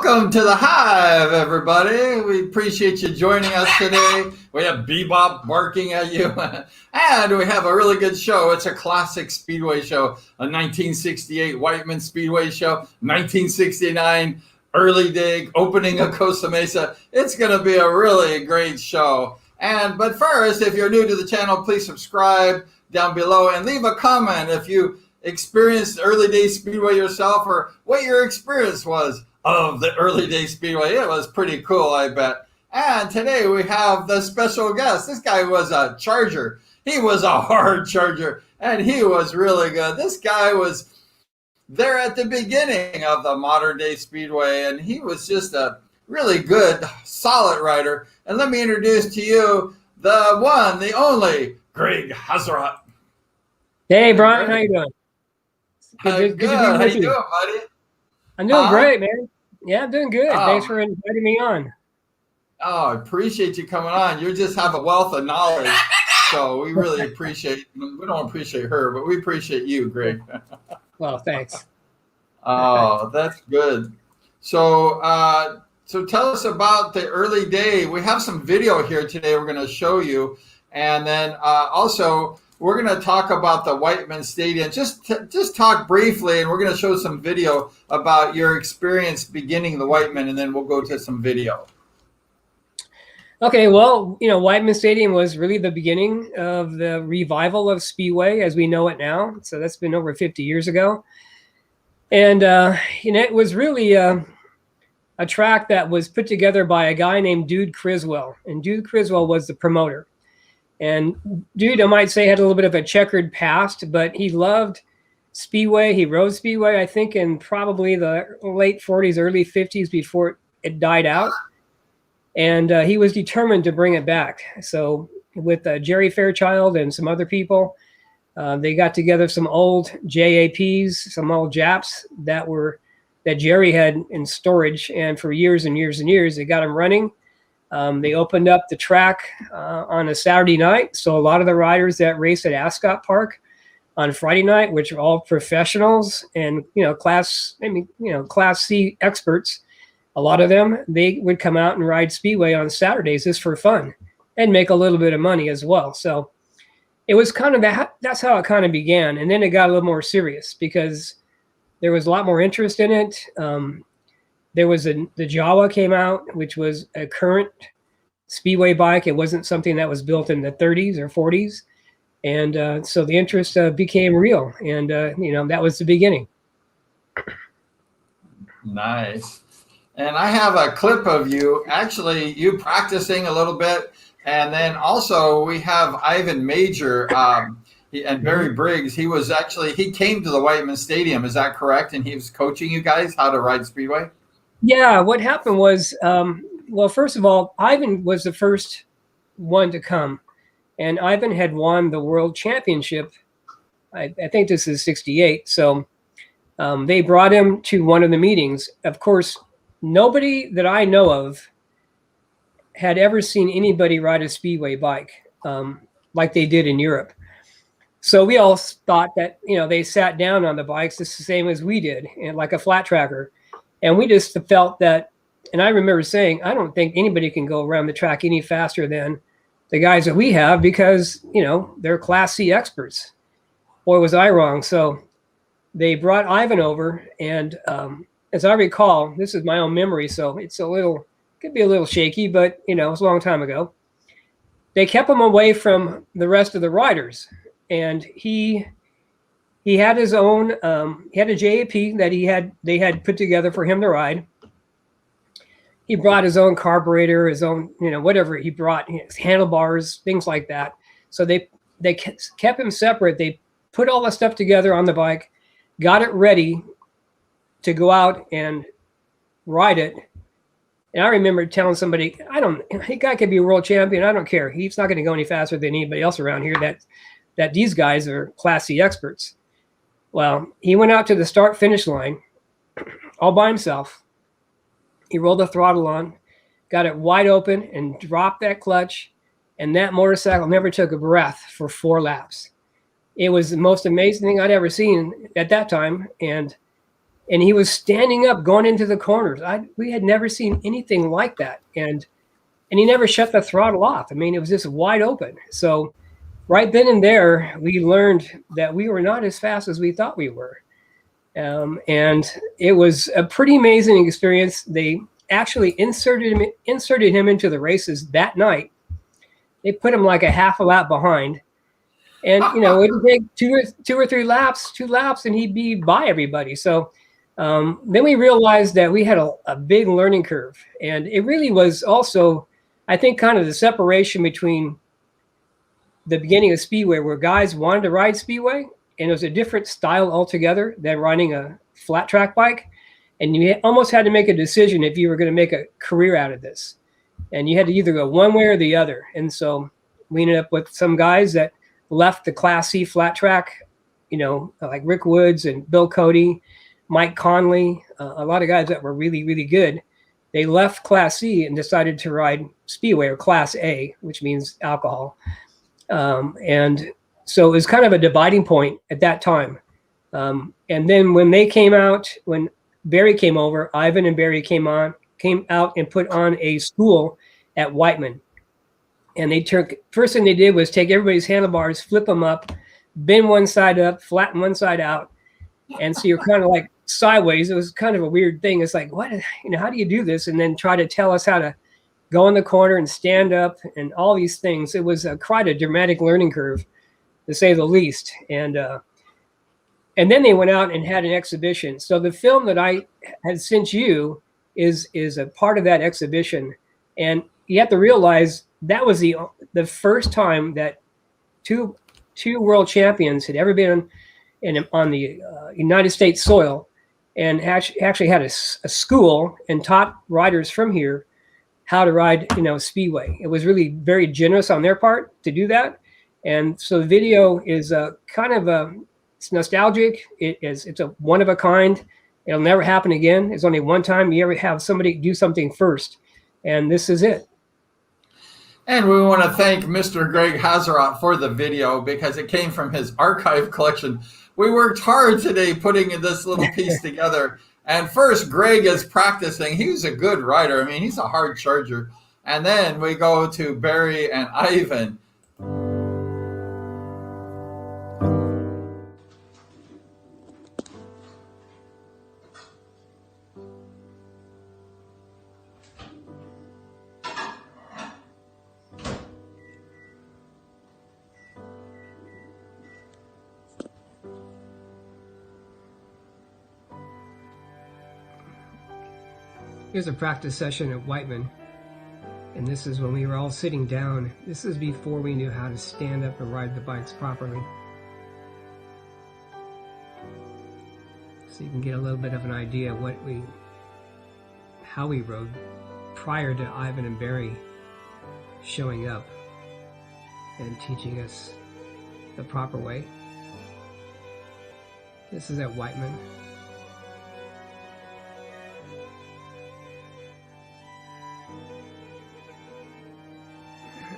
Welcome to the Hive, everybody. We appreciate you joining us today. We have Bebop barking at you, and we have a really good show. It's a classic Speedway show, a 1968 Whitman Speedway show, 1969 early day opening of Costa Mesa. It's going to be a really great show. But first, if you're new to the channel, please subscribe down below and leave a comment if you experienced early day Speedway yourself or what your experience was of the early day Speedway. It was pretty cool, I bet. And today we have the special guest. This guy was a charger. He was a hard charger, and he was really good. This guy was there at the beginning of the modern day Speedway, and he was just a really good, solid rider. And let me introduce to you the one, the only, Greg Haserot. Hey, Brian, how you doing? Good. How you doing, buddy? I'm doing great, man. Yeah, I'm doing good. Thanks for inviting me on. Oh, I appreciate you coming on. You just have a wealth of knowledge, so we really appreciate. We don't appreciate her, but we appreciate you, Greg. Well, thanks. Oh, that's good. So, so tell us about the early day. We have some video here today. We're going to show you, and then also we're going to talk about the Whitman Stadium. Just talk briefly, and we're going to show some video about your experience beginning the Whitman, and then we'll go to some video. Okay, well, Whitman Stadium was really the beginning of the revival of Speedway as we know it now. So that's been over 50 years ago. And, it was really a track that was put together by a guy named Dude Criswell. And Dude Criswell was the promoter. And Dude, I might say, had a little bit of a checkered past, but he loved Speedway. He rode Speedway, I think, in probably the late 40s, early 50s before it died out. And he was determined to bring it back. So with Jerry Fairchild and some other people, they got together some old JAPs, some old Japs that Jerry had in storage. And for years and years and years, they got them running. They opened up the track on a Saturday night. So a lot of the riders that race at Ascot Park on Friday night, which are all professionals and, Class C experts, a lot of them, they would come out and ride Speedway on Saturdays just for fun and make a little bit of money as well. So it was kind of that's how it kind of began. And then it got a little more serious because there was a lot more interest in it. There was the Jawa came out, which was a current Speedway bike. It wasn't something that was built in the 30s or 40s. And so the interest became real. And, that was the beginning. Nice. And I have a clip of you, actually, you practicing a little bit. And then also we have Ivan Major and Barry Briggs. He came to the Whitman Stadium. Is that correct? And he was coaching you guys how to ride Speedway? Yeah, what happened was, well, first of all, Ivan was the first one to come. And Ivan had won the world championship. I think this is 68. So they brought him to one of the meetings. Of course, nobody that I know of had ever seen anybody ride a Speedway bike like they did in Europe. So we all thought that, they sat down on the bikes just the same as we did, and like a flat tracker. And we just felt that, and I remember saying, I don't think anybody can go around the track any faster than the guys that we have because, they're Class C experts. Boy, was I wrong. So they brought Ivan over, and as I recall, this is my own memory, so could be a little shaky, but, it was a long time ago. They kept him away from the rest of the riders, and he had his own, he had a JAP that they had put together for him to ride. He brought his own carburetor, his own, whatever he brought, his handlebars, things like that. So they kept him separate. They put all the stuff together on the bike, got it ready to go out and ride it. And I remember telling somebody, the guy could be a world champion. I don't care. He's not going to go any faster than anybody else around here that these guys are Class C experts. Well, he went out to the start-finish line all by himself. He rolled the throttle on, got it wide open, and dropped that clutch. And that motorcycle never took a breath for 4 laps. It was the most amazing thing I'd ever seen at that time. And and he was standing up going into the corners. We had never seen anything like that, and he never shut the throttle off. I mean, it was just wide open. So right then and there, we learned that we were not as fast as we thought we were. And it was a pretty amazing experience. They actually inserted him into the races that night. They put him like a half a lap behind. And, you know, it would take two or three laps, and he'd be by everybody. So then we realized that we had a big learning curve. And it really was also, I think, kind of the separation between the beginning of Speedway, where guys wanted to ride Speedway, and it was a different style altogether than riding a flat track bike. And you almost had to make a decision if you were going to make a career out of this. And you had to either go one way or the other. And so we ended up with some guys that left the Class C flat track, you know, like Rick Woods and Bill Cody, Mike Conley, a lot of guys that were really, really good. They left Class C and decided to ride Speedway, or Class A, which means alcohol. And so it was kind of a dividing point at that time. And then when they came out, when Barry came over, Ivan and Barry came out and put on a school at Whitman. And first thing they did was take everybody's handlebars, flip them up, bend one side up, flatten one side out. And so you're kind of like sideways. It was kind of a weird thing. It's like, what, you know, how do you do this? And then try to tell us how to go in the corner and stand up and all these things. It was quite a dramatic learning curve, to say the least. And then they went out and had an exhibition. So the film that I had sent you is a part of that exhibition. And you have to realize that was the first time that two world champions had ever been on the United States soil, and actually had a school and taught riders from here how to ride, you know, Speedway. It was really very generous on their part to do that. And so the video is it's nostalgic. It's a one of a kind. It'll never happen again. It's only one time you ever have somebody do something first, and this is it. And we want to thank Mr. Greg Haserot for the video, because it came from his archive collection. We worked hard today putting this little piece together. And first, Greg is practicing. He was a good rider. I mean, he's a hard charger. And then we go to Barry and Ivan. Here's a practice session at Whitman, and this is when we were all sitting down. This is before we knew how to stand up and ride the bikes properly. So you can get a little bit of an idea of how we rode prior to Ivan and Barry showing up and teaching us the proper way. This is at Whitman.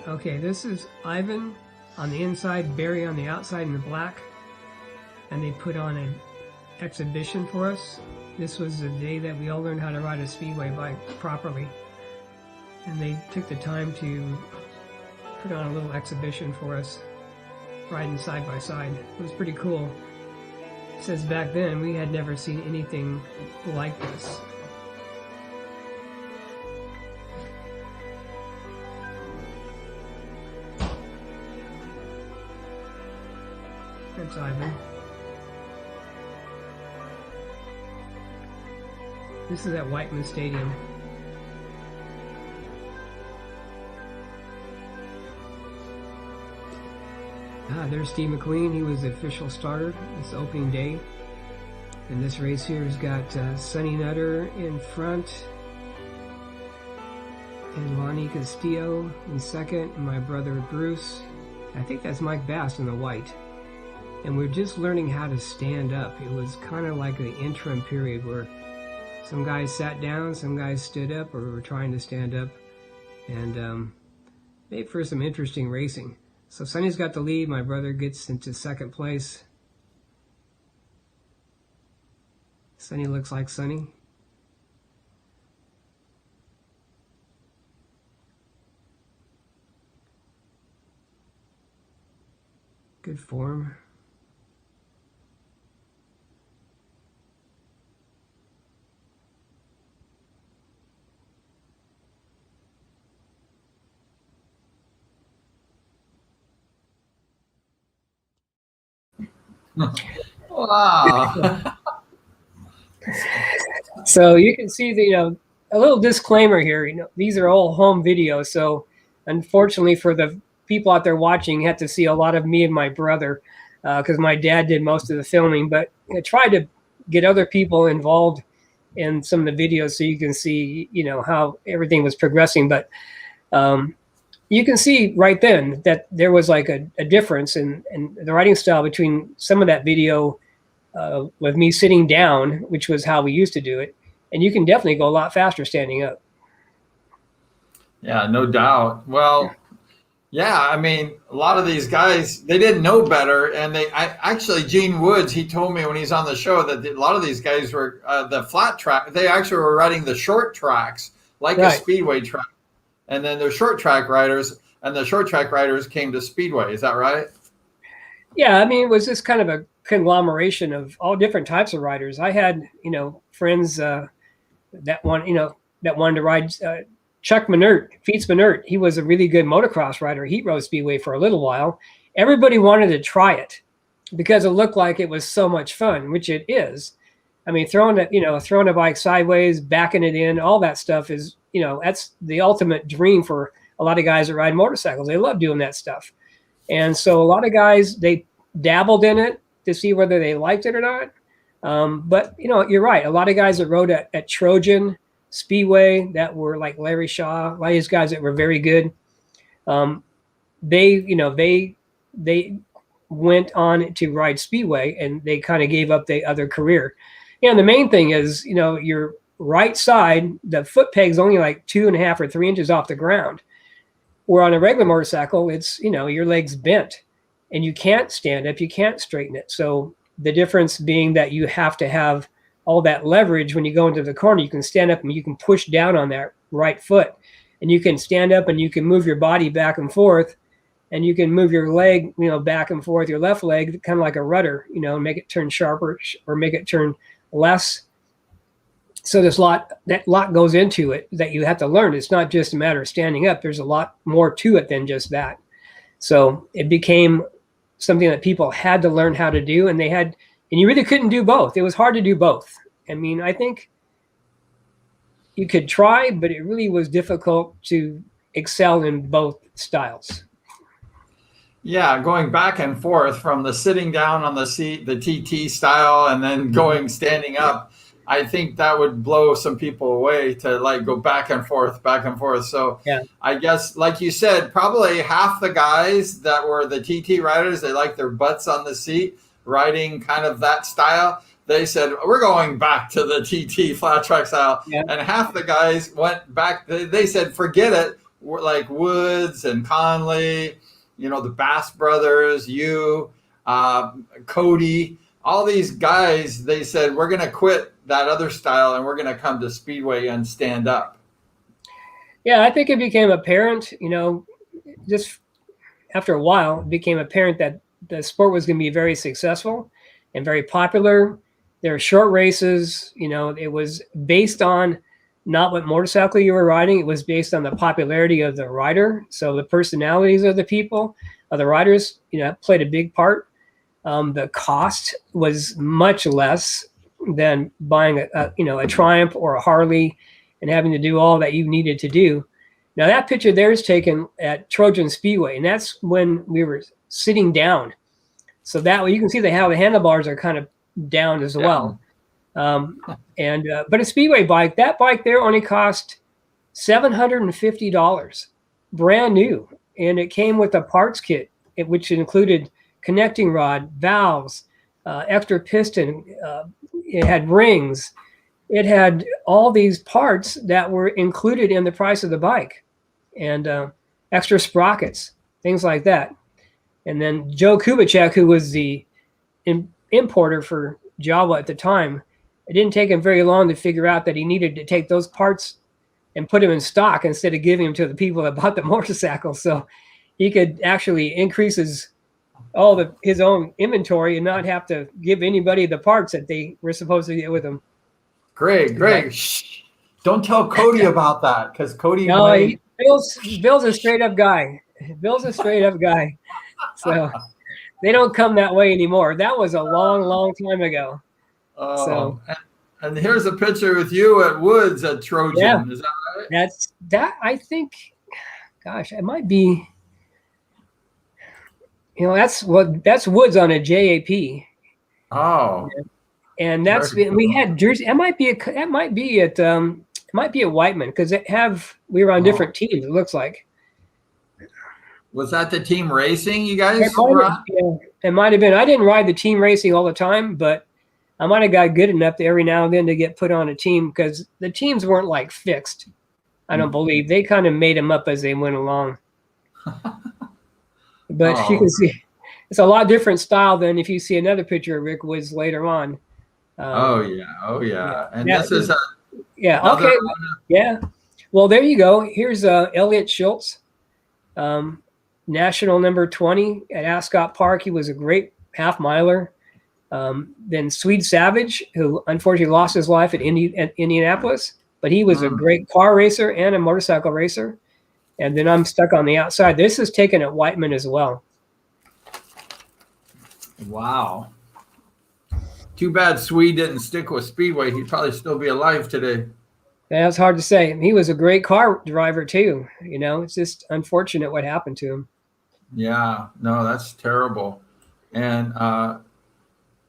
Okay, this is Ivan on the inside, Barry on the outside in the black, and they put on an exhibition for us. This was the day that we all learned how to ride a Speedway bike properly, and they took the time to put on a little exhibition for us, riding side by side. It was pretty cool. It says back then we had never seen anything like this. That's Ivan. This is at Whitman Stadium. There's Steve McQueen. He was the official starter this opening day. And this race here has got Sonny Nutter in front, and Lonnie Castillo in second, and my brother Bruce. I think that's Mike Bass in the white. And we're just learning how to stand up. It was kind of like the interim period where some guys sat down, some guys stood up, or were trying to stand up, and made for some interesting racing. So Sonny's got the lead. My brother gets into second place. Sunny looks like Sunny. Good form. Wow. So you can see a little disclaimer here. These are all home videos. So unfortunately for the people out there watching, you have to see a lot of me and my brother because my dad did most of the filming. But I tried to get other people involved in some of the videos so you can see, how everything was progressing. But you can see right then that there was like a difference in the riding style between some of that video with me sitting down, which was how we used to do it. And you can definitely go a lot faster standing up. Yeah, no doubt. Well, yeah, I mean, a lot of these guys, they didn't know better. And actually, Gene Woods, he told me when he's on the show that a lot of these guys were the flat track. They actually were riding the short tracks like a speedway track. And then they're short track riders, and the short track riders came to speedway. Is that right? Yeah, I mean, it was just kind of a conglomeration of all different types of riders. I had, friends that wanted to ride Chuck Minert, Feats Minert. He was a really good motocross rider. He rode speedway for a little while. Everybody wanted to try it because it looked like it was so much fun, which it is. I mean, throwing a bike sideways, backing it in, all that stuff is, that's the ultimate dream for a lot of guys that ride motorcycles. They love doing that stuff. And so a lot of guys, they dabbled in it to see whether they liked it or not. But, you're right. A lot of guys that rode at Trojan Speedway that were like Larry Shaw, a lot of these guys that were very good, they went on to ride Speedway and they kind of gave up their other career. And the main thing is, your right side, the foot peg's only like 2.5 or 3 inches off the ground. Where on a regular motorcycle, it's, your leg's bent and you can't stand up, you can't straighten it. So the difference being that you have to have all that leverage when you go into the corner. You can stand up and you can push down on that right foot, and you can stand up and you can move your body back and forth, and you can move your leg, back and forth, your left leg, kind of like a rudder, make it turn sharper or make it turn less. So that lot goes into it that you have to learn. It's not just a matter of standing up. There's a lot more to it than just that. So it became something that people had to learn how to do, and you really couldn't do both. It was hard to do both. I mean, I think you could try, but it really was difficult to excel in both styles. Yeah, going back and forth from the sitting down on the seat, the TT style, and then going standing up. I think that would blow some people away to like go back and forth. So yeah. I guess, like you said, probably half the guys that were the TT riders, they like their butts on the seat, riding kind of that style. They said, we're going back to the TT flat track style. Yeah. And half the guys went back. They said, forget it. We're like Woods and Conley, the Bass brothers, Cody, all these guys, they said, we're going to quit that other style and we're going to come to Speedway and stand up. Yeah, I think it became apparent, just after a while, it became apparent that the sport was going to be very successful and very popular. There were short races, it was based on not what motorcycle you were riding. It was based on the popularity of the rider. So the personalities of the people, of the riders, played a big part. The cost was much less than buying a Triumph or a Harley and having to do all that you needed to do. Now that picture there is taken at Trojan Speedway, and that's when we were sitting down. So that way you can see how the handlebars are kind of down as well. But a Speedway bike, that bike there only cost $750, brand new. And it came with a parts kit, which included connecting rod, valves, extra piston. It had rings. It had all these parts that were included in the price of the bike, and extra sprockets, things like that. And then Joe Kubitschek, who was the importer for Jawa at the time, it didn't take him very long to figure out that he needed to take those parts and put them in stock instead of giving them to the people that bought the motorcycle. So he could actually increase his own inventory and not have to give anybody the parts that they were supposed to get with him. Greg, shh. Don't tell Cody about that, because Cody. No, Bill's a straight up guy. Bill's a straight up guy. So they don't come that way anymore. That was a long, long time ago. Oh, so, and here's a picture with you at Woods at Trojan. Yeah, is that right? I think, gosh, it might be. That's Woods on a JAP. Oh, and we had jersey. It might be at Whitman, because we were on different teams. It looks like. Was that the team racing you guys were on? Yeah, it might have been. I didn't ride the team racing all the time, but I might have got good enough to every now and then to get put on a team, because the teams weren't like fixed. I don't believe they kind of made them up as they went along. But you can see it's a lot different style than if you see another picture of Rick Woods later on. Oh yeah. And this is okay. Yeah. Well, there you go. Here's Elliott Schultz, national number 20 at Ascot Park. He was a great half miler. Then Swede Savage, who unfortunately lost his life at Indianapolis, but he was a great car racer and a motorcycle racer. And then I'm stuck on the outside. This is taken at Whitman as well. Wow. Too bad Swede didn't stick with Speedway. He'd probably still be alive today. That's hard to say. He was a great car driver too. It's just unfortunate what happened to him. Yeah, no, that's terrible. And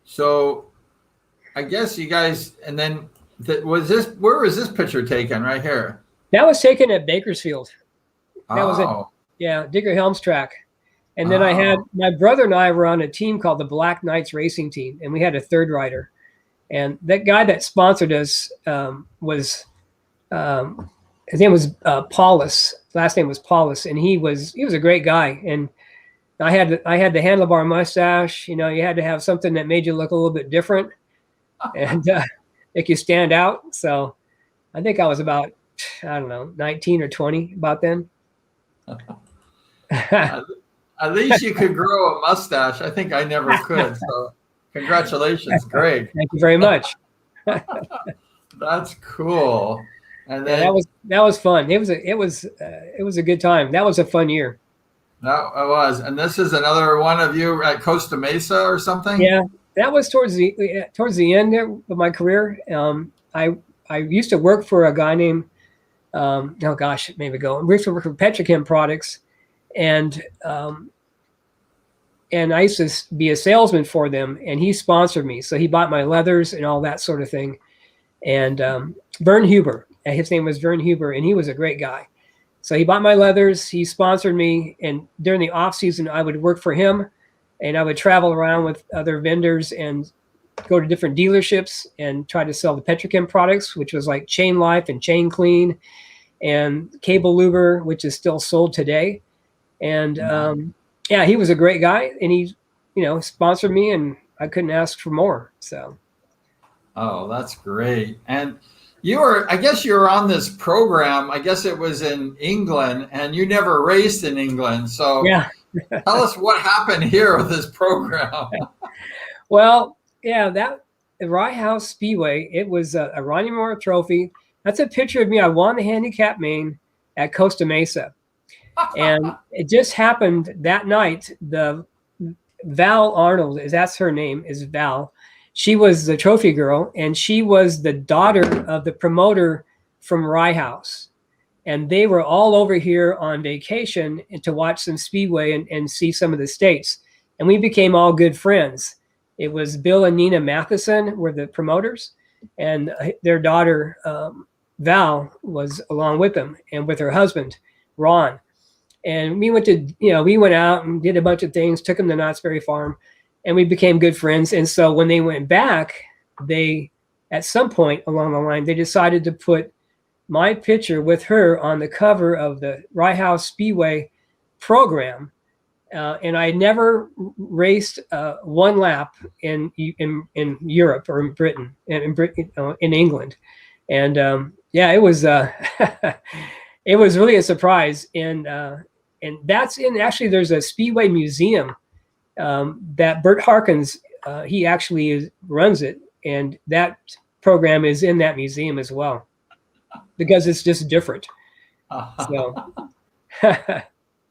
so I guess you guys, and then where was this picture taken? Right here? That was taken at Bakersfield. That was it. Digger Helms track. And then I had my brother and I were on a team called the Black Knights Racing Team, and we had a third rider. And that guy that sponsored us was his name was Paulus. Last name was Paulus, and he was a great guy. And I had the handlebar mustache. You had to have something that made you look a little bit different and make you stand out. So I think I was about 19 or 20 about then. At least you could grow a mustache. I think I never could. So congratulations, Greg. Thank you very much. That's cool. And then that was fun. It was a good time. That was a fun year. That it was. And this is another one of you at Costa Mesa or something? Yeah, that was towards the end of my career. I used to work for a guy named I used to work for Petrochem Products, and I used to be a salesman for them, and he sponsored me. So he bought my leathers and all that sort of thing. And Vern Huber, his name was Vern Huber, and he was a great guy. So he bought my leathers, he sponsored me, and during the off season, I would work for him, and I would travel around with other vendors and go to different dealerships and try to sell the Petrochem products, which was like Chain Life and Chain Clean and Cable Luber, which is still sold today. And he was a great guy, and he, sponsored me, and I couldn't ask for more. So. Oh, that's great. And I guess you were on this program. I guess it was in England, and you never raced in England. So yeah. Tell us what happened here with this program. Well, yeah, the Rye House Speedway, it was a Ronnie Moore trophy. That's a picture of me. I won the handicap main at Costa Mesa. And it just happened that night. The Val Arnold, that's her name, is Val. She was the trophy girl, and she was the daughter of the promoter from Rye House. And they were all over here on vacation to watch some Speedway and see some of the states. And we became all good friends. It was Bill and Nina Matheson were the promoters, and their daughter, Val, was along with them, and with her husband, Ron. And we went out and did a bunch of things, took them to Knott's Berry Farm, and we became good friends. And so when they went back, at some point along the line, they decided to put my picture with her on the cover of the Rye House Speedway program and I never raced one lap in Europe or in Britain, in England, and yeah, it was it was really a surprise, and that's in actually there's a Speedway museum that Bert Harkins he actually runs it, and that program is in that museum as well because it's just different. So.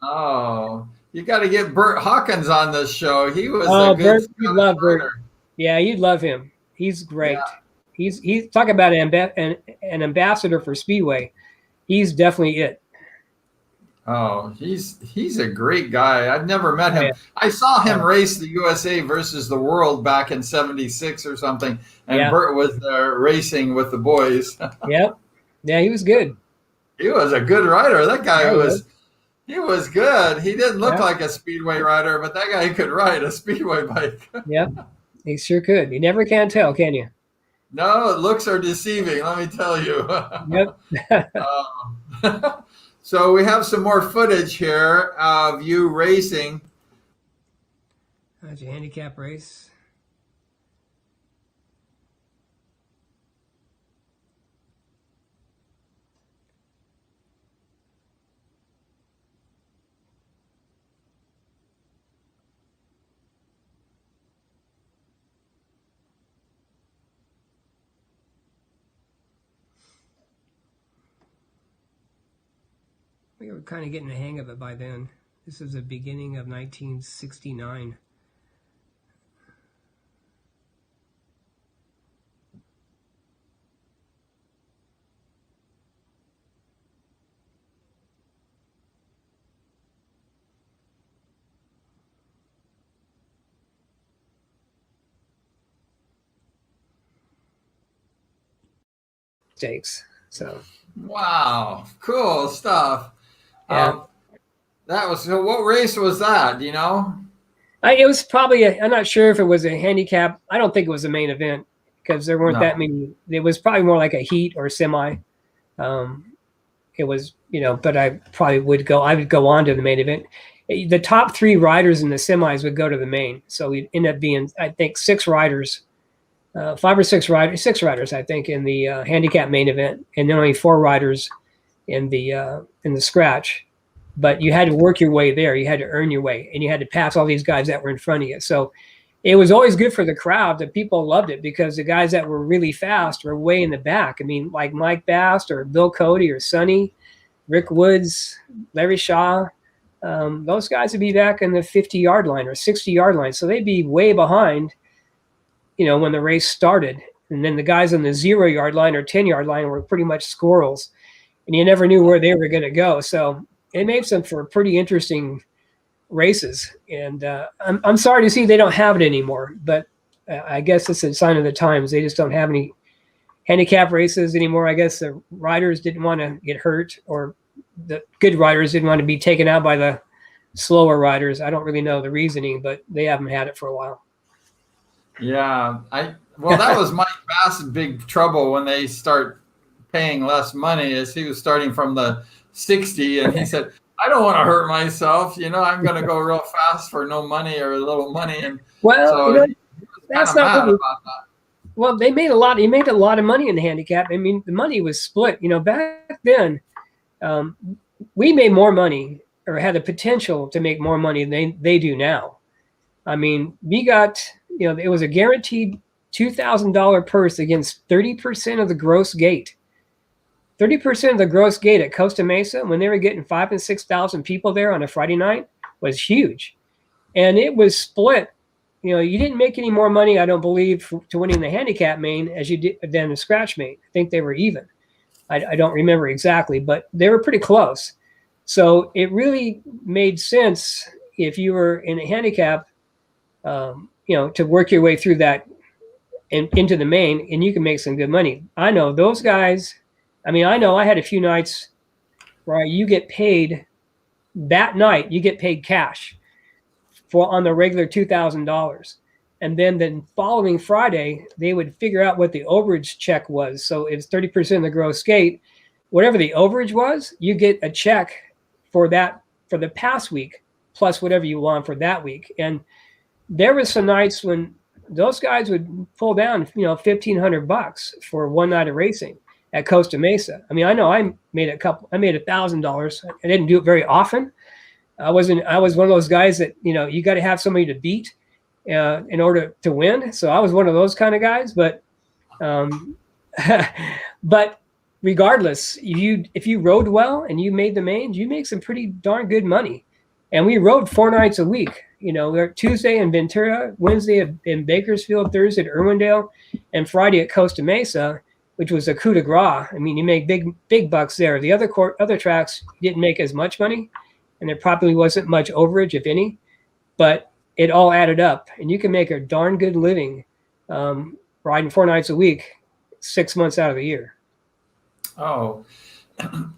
Oh, you got to get Bert Hawkins on this show. He was a good Bert, you'd love Bert. Yeah, you'd love him. He's great. Yeah. He's talk about an ambassador for Speedway. He's definitely it. Oh, he's a great guy. I've never met him. Yeah. I saw him race the USA versus the world back in '76 or something, and Bert was there racing with the boys. Yep. Yeah, he was good. He was a good rider. That guy was. He was good. He didn't look like a Speedway rider, but that guy could ride a Speedway bike. Yeah, he sure could. You never can tell, can you? No, looks are deceiving, let me tell you. Yep. So we have some more footage here of you racing. That's your handicap race. We were kind of getting the hang of it by then. This is the beginning of 1969. Stakes. So. Wow, cool stuff. Yeah. That was, so what race was that? Do you know? It was probably, I'm not sure if it was a handicap. I don't think it was a main event because there weren't that many. It was probably more like a heat or semi. It was, but I probably would go on to the main event. The top three riders in the semis would go to the main. So we'd end up being, I think, six riders, six riders, I think, in the handicap main event, and then only four riders in the scratch. But you had to work your way there. You had to earn your way, and you had to pass all these guys that were in front of you. So it was always good for the crowd. The people loved it because the guys that were really fast were way in the back. I mean, like Mike Bast or Bill Cody or Sonny, Rick Woods, Larry Shaw. Those guys would be back in the 50-yard line or 60-yard line. So they'd be way behind, when the race started. And then the guys on the 0-yard line or 10-yard line were pretty much squirrels. And you never knew where they were going to go. So it made some for pretty interesting races. And I'm sorry to see they don't have it anymore. But I guess it's a sign of the times. They just don't have any handicap races anymore. I guess the riders didn't want to get hurt, or the good riders didn't want to be taken out by the slower riders. I don't really know the reasoning, but they haven't had it for a while. Yeah. Well, that was Mike Bass's big trouble when they start paying less money, as he was starting from the 60, and he said, I don't want to hurt myself. I'm going to go real fast for no money or a little money. And that's not really, about that. Well, they made a lot. He made a lot of money in the handicap. I mean, the money was split. Back then, we made more money, or had the potential to make more money than they do now. I mean, we got, it was a guaranteed $2,000 purse against 30% of the gross gate. 30% of the gross gate at Costa Mesa, when they were getting 5,000 and 6,000 people there on a Friday night, was huge. And it was split. You didn't make any more money, I don't believe, to winning the handicap main as you did than the scratch main. I think they were even. I don't remember exactly, but they were pretty close. So it really made sense if you were in a handicap, to work your way through that and into the main, and you can make some good money. I know those guys. I mean, I know I had a few nights where you get paid that night. You get paid cash on the regular $2,000, and then the following Friday they would figure out what the overage check was. So it's 30% of the gross gate. Whatever the overage was, you get a check for that for the past week plus whatever you won for that week. And there was some nights when those guys would pull down, $1,500 for one night of racing at Costa Mesa. I mean, I know I made $1,000. I didn't do it very often. I was one of those guys that, you got to have somebody to beat in order to win. So I was one of those kind of guys, but but regardless, if you rode well and you made the mains, you make some pretty darn good money. And we rode 4 nights a week. We were Tuesday in Ventura, Wednesday in Bakersfield, Thursday at Irwindale, and Friday at Costa Mesa, which was a coup de grace. I mean, you make big bucks there. The other tracks didn't make as much money, and there probably wasn't much overage, if any, but it all added up, and you can make a darn good living riding 4 nights a week, 6 months out of the year. Oh,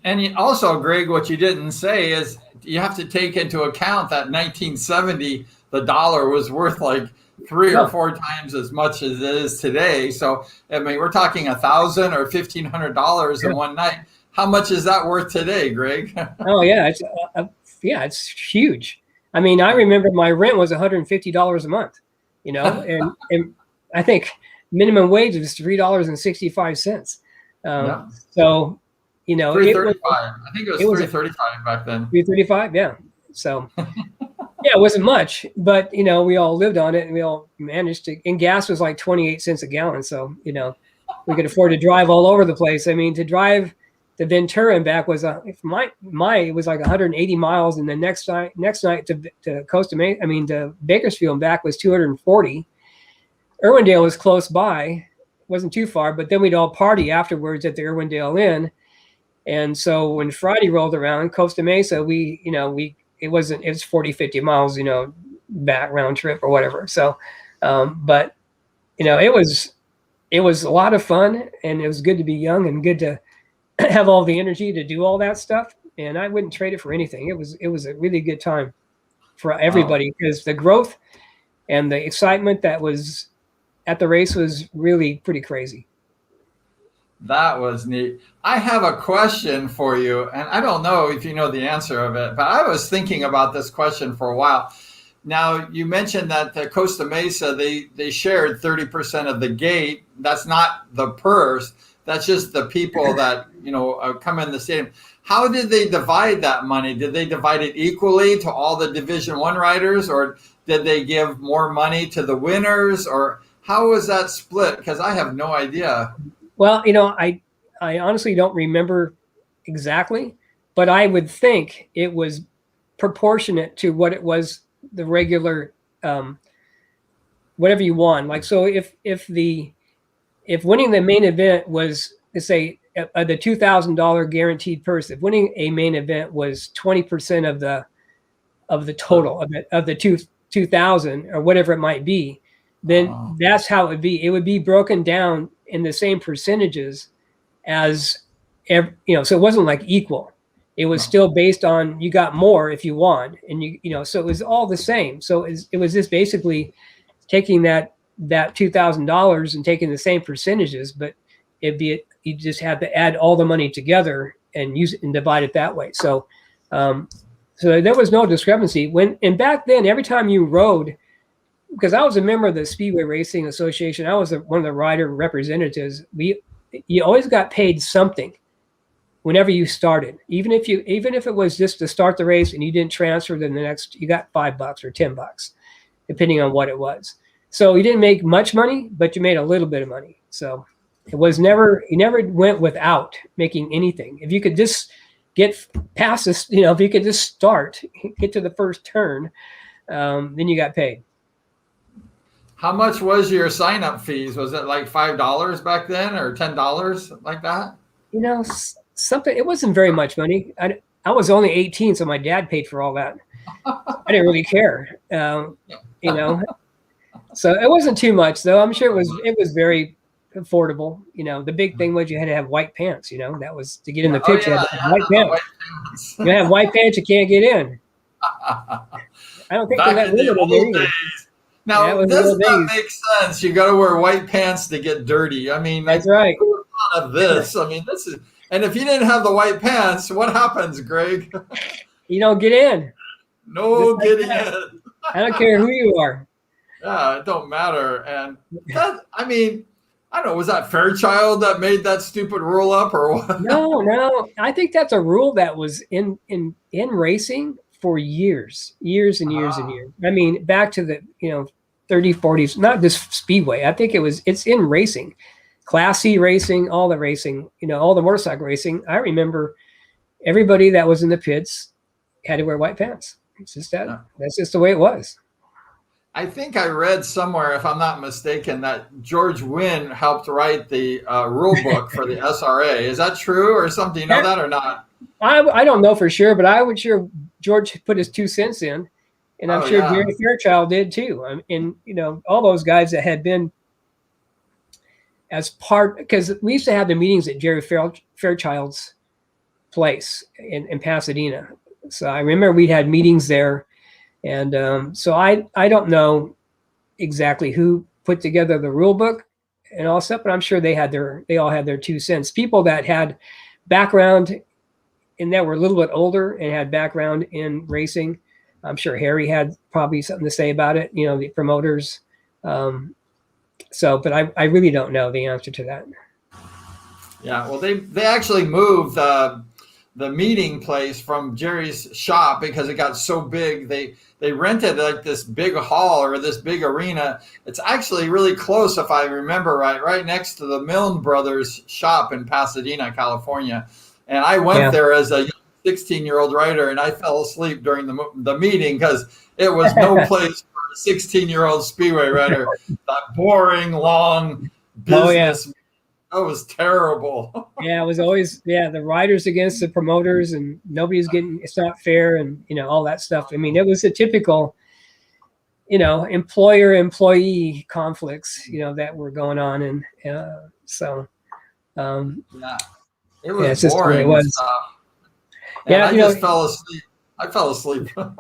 and also, Greg, what you didn't say is you have to take into account that 1970, the dollar was worth like 3 or 4 times as much as it is today. So, I mean, we're talking $1,000 or $1,500 in one night. How much is that worth today, Greg? Oh yeah, it's huge. I mean, I remember my rent was $150 a month, and I think minimum wage was $3.65. So, $3.35. I think it was $3.35 back then. $3.35, yeah. So, yeah, it wasn't much, but we all lived on it, and we all managed to. And gas was like 28 cents a gallon, so we could afford to drive all over the place. I mean, to drive to Ventura and back was it was like 180 miles, and the next night to Costa Mesa, to Bakersfield and back was 240. Irwindale was close by, wasn't too far, but then we'd all party afterwards at the Irwindale Inn. And so when Friday rolled around, Costa Mesa, it was 40, 50 miles, back round trip or whatever. So, but it was a lot of fun, and it was good to be young and good to have all the energy to do all that stuff. And I wouldn't trade it for anything. It was a really good time for everybody, because the growth and the excitement that was at the race was really pretty crazy. That was neat. I have a question for you, and I don't know if you know the answer of it, but I was thinking about this question for a while. Now, you mentioned that the Costa Mesa, they shared 30% of the gate. That's not the purse. That's just the people that, come in the stadium. How did they divide that money? Did they divide it equally to all the Division I riders, or did they give more money to the winners, or how was that split? Because I have no idea. Well, I honestly don't remember exactly, but I would think it was proportionate to what it was the regular, whatever you won. Like, so if winning the main event was, let's say, the $2,000 guaranteed purse, if winning a main event was 20% of the total of the 2,000 or whatever it might be, then that's how it would be. It would be broken down in the same percentages as so it wasn't like equal. It was still based on, you got more if you won, and so it was all the same. So it was just basically taking that $2,000 and taking the same percentages, but you just had to add all the money together and use it and divide it that way. So so there was no discrepancy and back then, every time you rode, because I was a member of the Speedway Racing Association, I was one of the rider representatives. You always got paid something whenever you started, even if it was just to start the race and you didn't transfer, then the next you got $5 or $10, depending on what it was. So you didn't make much money, but you made a little bit of money. So it was you never went without making anything. If you could just get past this, if you could just start, get to the first turn, then you got paid. How much was your sign-up fees? Was it like $5 back then, or $10, like that? Something. It wasn't very much money. I was only 18, so my dad paid for all that. I didn't really care, So it wasn't too much, though. I'm sure it was very affordable. The big thing was you had to have white pants. That was to get in the picture. You had to have white pants. You have white pants, you can't get in. I don't think back that in the old days. Now, does that make sense? You got to wear white pants to get dirty. I mean, that's right. Who thought of this? I mean, this is, and if you didn't have the white pants, what happens, Greg? You don't get in. No like getting that. in. I don't care who you are. Yeah, it don't matter. And that, I mean, I don't know, was that Fairchild that made that stupid rule up or what? No. I think that's a rule that was in racing for years and years and Ah, years. I mean, back to the 30s, 40s, not just Speedway. I think it's in racing, Class C racing, all the racing, all the motorcycle racing. I remember everybody that was in the pits had to wear white pants. It's just yeah. that's just the way it was. I think I read somewhere, if I'm not mistaken, that George Wynn helped write the rule book for the SRA. Is that true or something? Do you know that or not? I don't know for sure, but I would sure George put his 2 cents in, and I'm Oh, sure yeah. Jerry Fairchild did too. And all those guys that had been as part, because we used to have the meetings at Jerry Fairchild's place in Pasadena. So I remember we had meetings there, and so I don't know exactly who put together the rule book and all stuff, but I'm sure they all had their 2 cents. People that had background and that were a little bit older and had background in racing. I'm sure Harry had probably something to say about it, the promoters. But I really don't know the answer to that. Yeah, well, they actually moved the meeting place from Jerry's shop because it got so big. They rented like this big hall or this big arena. It's actually really close, if I remember right next to the Milne Brothers shop in Pasadena, California. And I went there as a 16-year-old rider, and I fell asleep during the meeting because it was no place for a 16-year-old speedway rider. That boring, long business. That was terrible. Yeah, it was always the riders against the promoters, and nobody's getting. It's not fair, and all that stuff. I mean, it was a typical, employer-employee conflicts, that were going on, and so. Yeah, it was it's just the way it boring was. stuff. And I just fell asleep. I fell asleep. Well,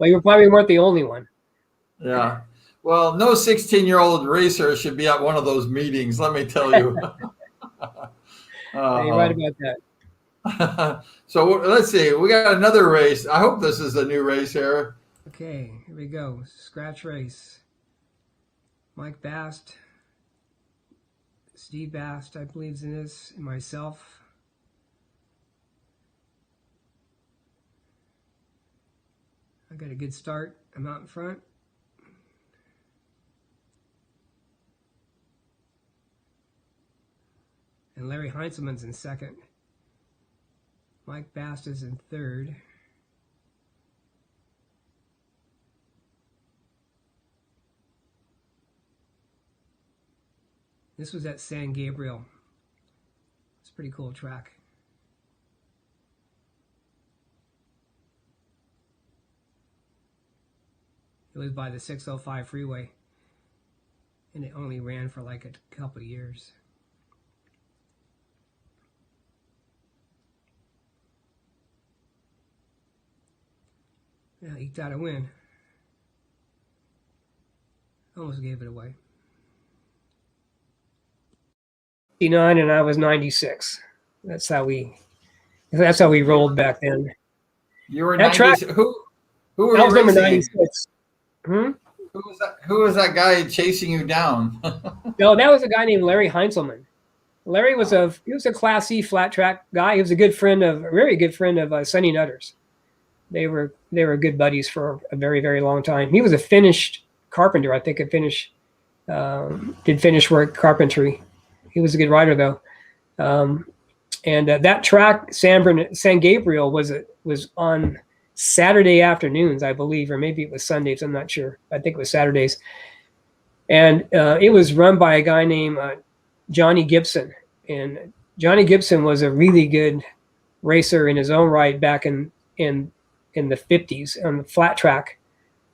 you probably weren't the only one. Yeah. Well, no 16-year-old racer should be at one of those meetings, let me tell you. You're right about that. So let's see. We got another race. I hope this is a new race here. Okay, here we go. Scratch race. Mike Bast, Steve Bast, I believe is in this, and myself. I got a good start. I'm out in front. And Larry Heinzelman's in second. Mike Bast is in third. This was at San Gabriel. It's a pretty cool track. It was by the 605 freeway, and it only ran for like a couple of years. Yeah, eked out a win. Almost gave it away. 89 and I was 96. That's how we rolled back then. You were 96. Who were you racing? Number 96. Who was that guy chasing you down? No, that was a guy named Larry Heinzelman. Larry was a Class C flat track guy. He was a very good friend of Sonny Nutter's. They were good buddies for a very, very long time. He was a finished carpenter. I think did finish work carpentry. He was a good rider though. And that track, San Gabriel, was on Saturday afternoons, I believe, or maybe it was Sundays. I'm not sure. I think it was Saturdays. And it was run by a guy named Johnny Gibson. And Johnny Gibson was a really good racer in his own right back in the 50s on the flat track.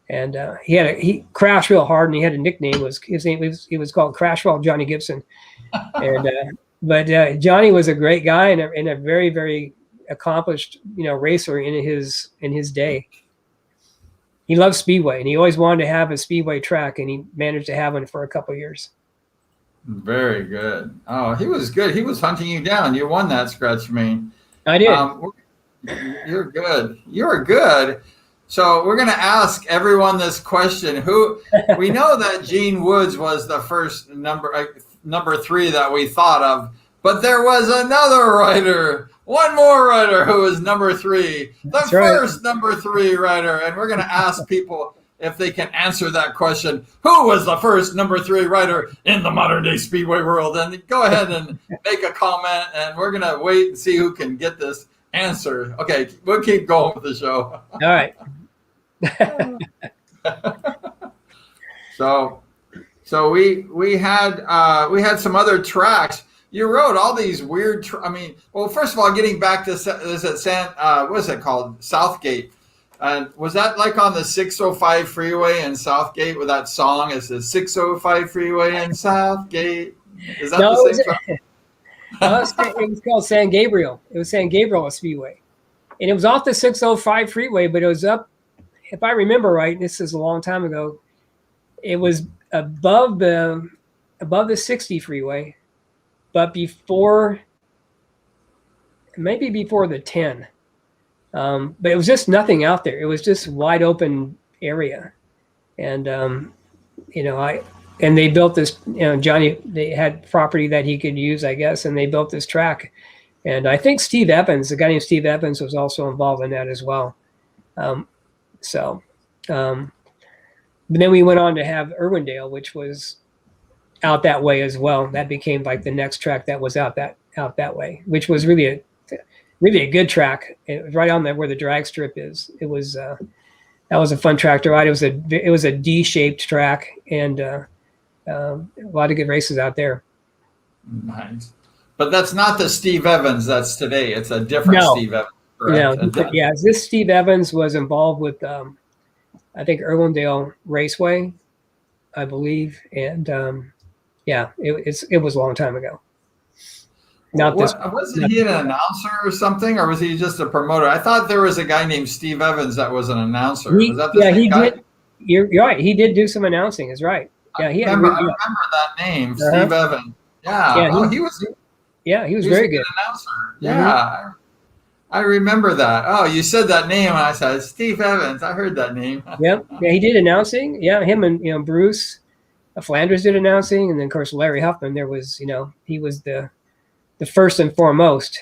And he crashed real hard, and he had a nickname. He was called Crashwell Johnny Gibson. And but Johnny was a great guy and a very, very accomplished racer in his day. He loved Speedway, and he always wanted to have a Speedway track, and he managed to have one for a couple of years. Very good. Oh, he was good. He was hunting you down. You won that scratch main. I did. You're good. You're good. So we're going to ask everyone this question. We know that Gene Woods was the first number 3 that we thought of, but there was another rider, one more rider who was number 3, the first number 3 rider. And we're going to ask people if they can answer that question. Who was the first number 3 rider in the modern day Speedway world? And go ahead and make a comment, and we're going to wait and see who can get this answer. Okay, we'll keep going with the show. All right. So we had some other tracks. You rode all these weird. Well, first of all, getting back to what is it called? Southgate. Was that like on the 605 freeway in Southgate with that song? Is the 605 freeway in Southgate? Is that the same song? It was called San Gabriel. It was San Gabriel Speedway. And it was off the 605 freeway, but it was up, if I remember right, this is a long time ago, it was above the 60 freeway, but maybe before the 10. But it was just nothing out there. It was just wide open area. And, and they built this, Johnny, they had property that he could use, I guess, and they built this track. And I think Steve Evans, a guy named Steve Evans, was also involved in that as well. But then we went on to have Irwindale, which was out that way as well. That became like the next track that was out that way, which was really a good track. It was right on there where the drag strip is. It was that was a fun track to ride. It was a D-shaped track, and a lot of good races out there. Nice, but that's not the Steve Evans that's today. It's a different Steve Evans. Correct? No, yeah, this Steve Evans was involved with I think Irwindale Raceway, I believe, and it was a long time ago. Wasn't he an announcer or something, or was he just a promoter? I thought there was a guy named Steve Evans that was an announcer. Was that the same guy? Did. You're right. He did do some announcing. Is right. Yeah, I remember that name, Steve Evans. Yeah, he was. Yeah, he was very good. An announcer. Yeah, I remember that. Oh, you said that name, and I said Steve Evans. I heard that name. Yeah, he did announcing. Yeah, him and Bruce Flanders did announcing, and then of course Larry Huffman. There was he was the first and foremost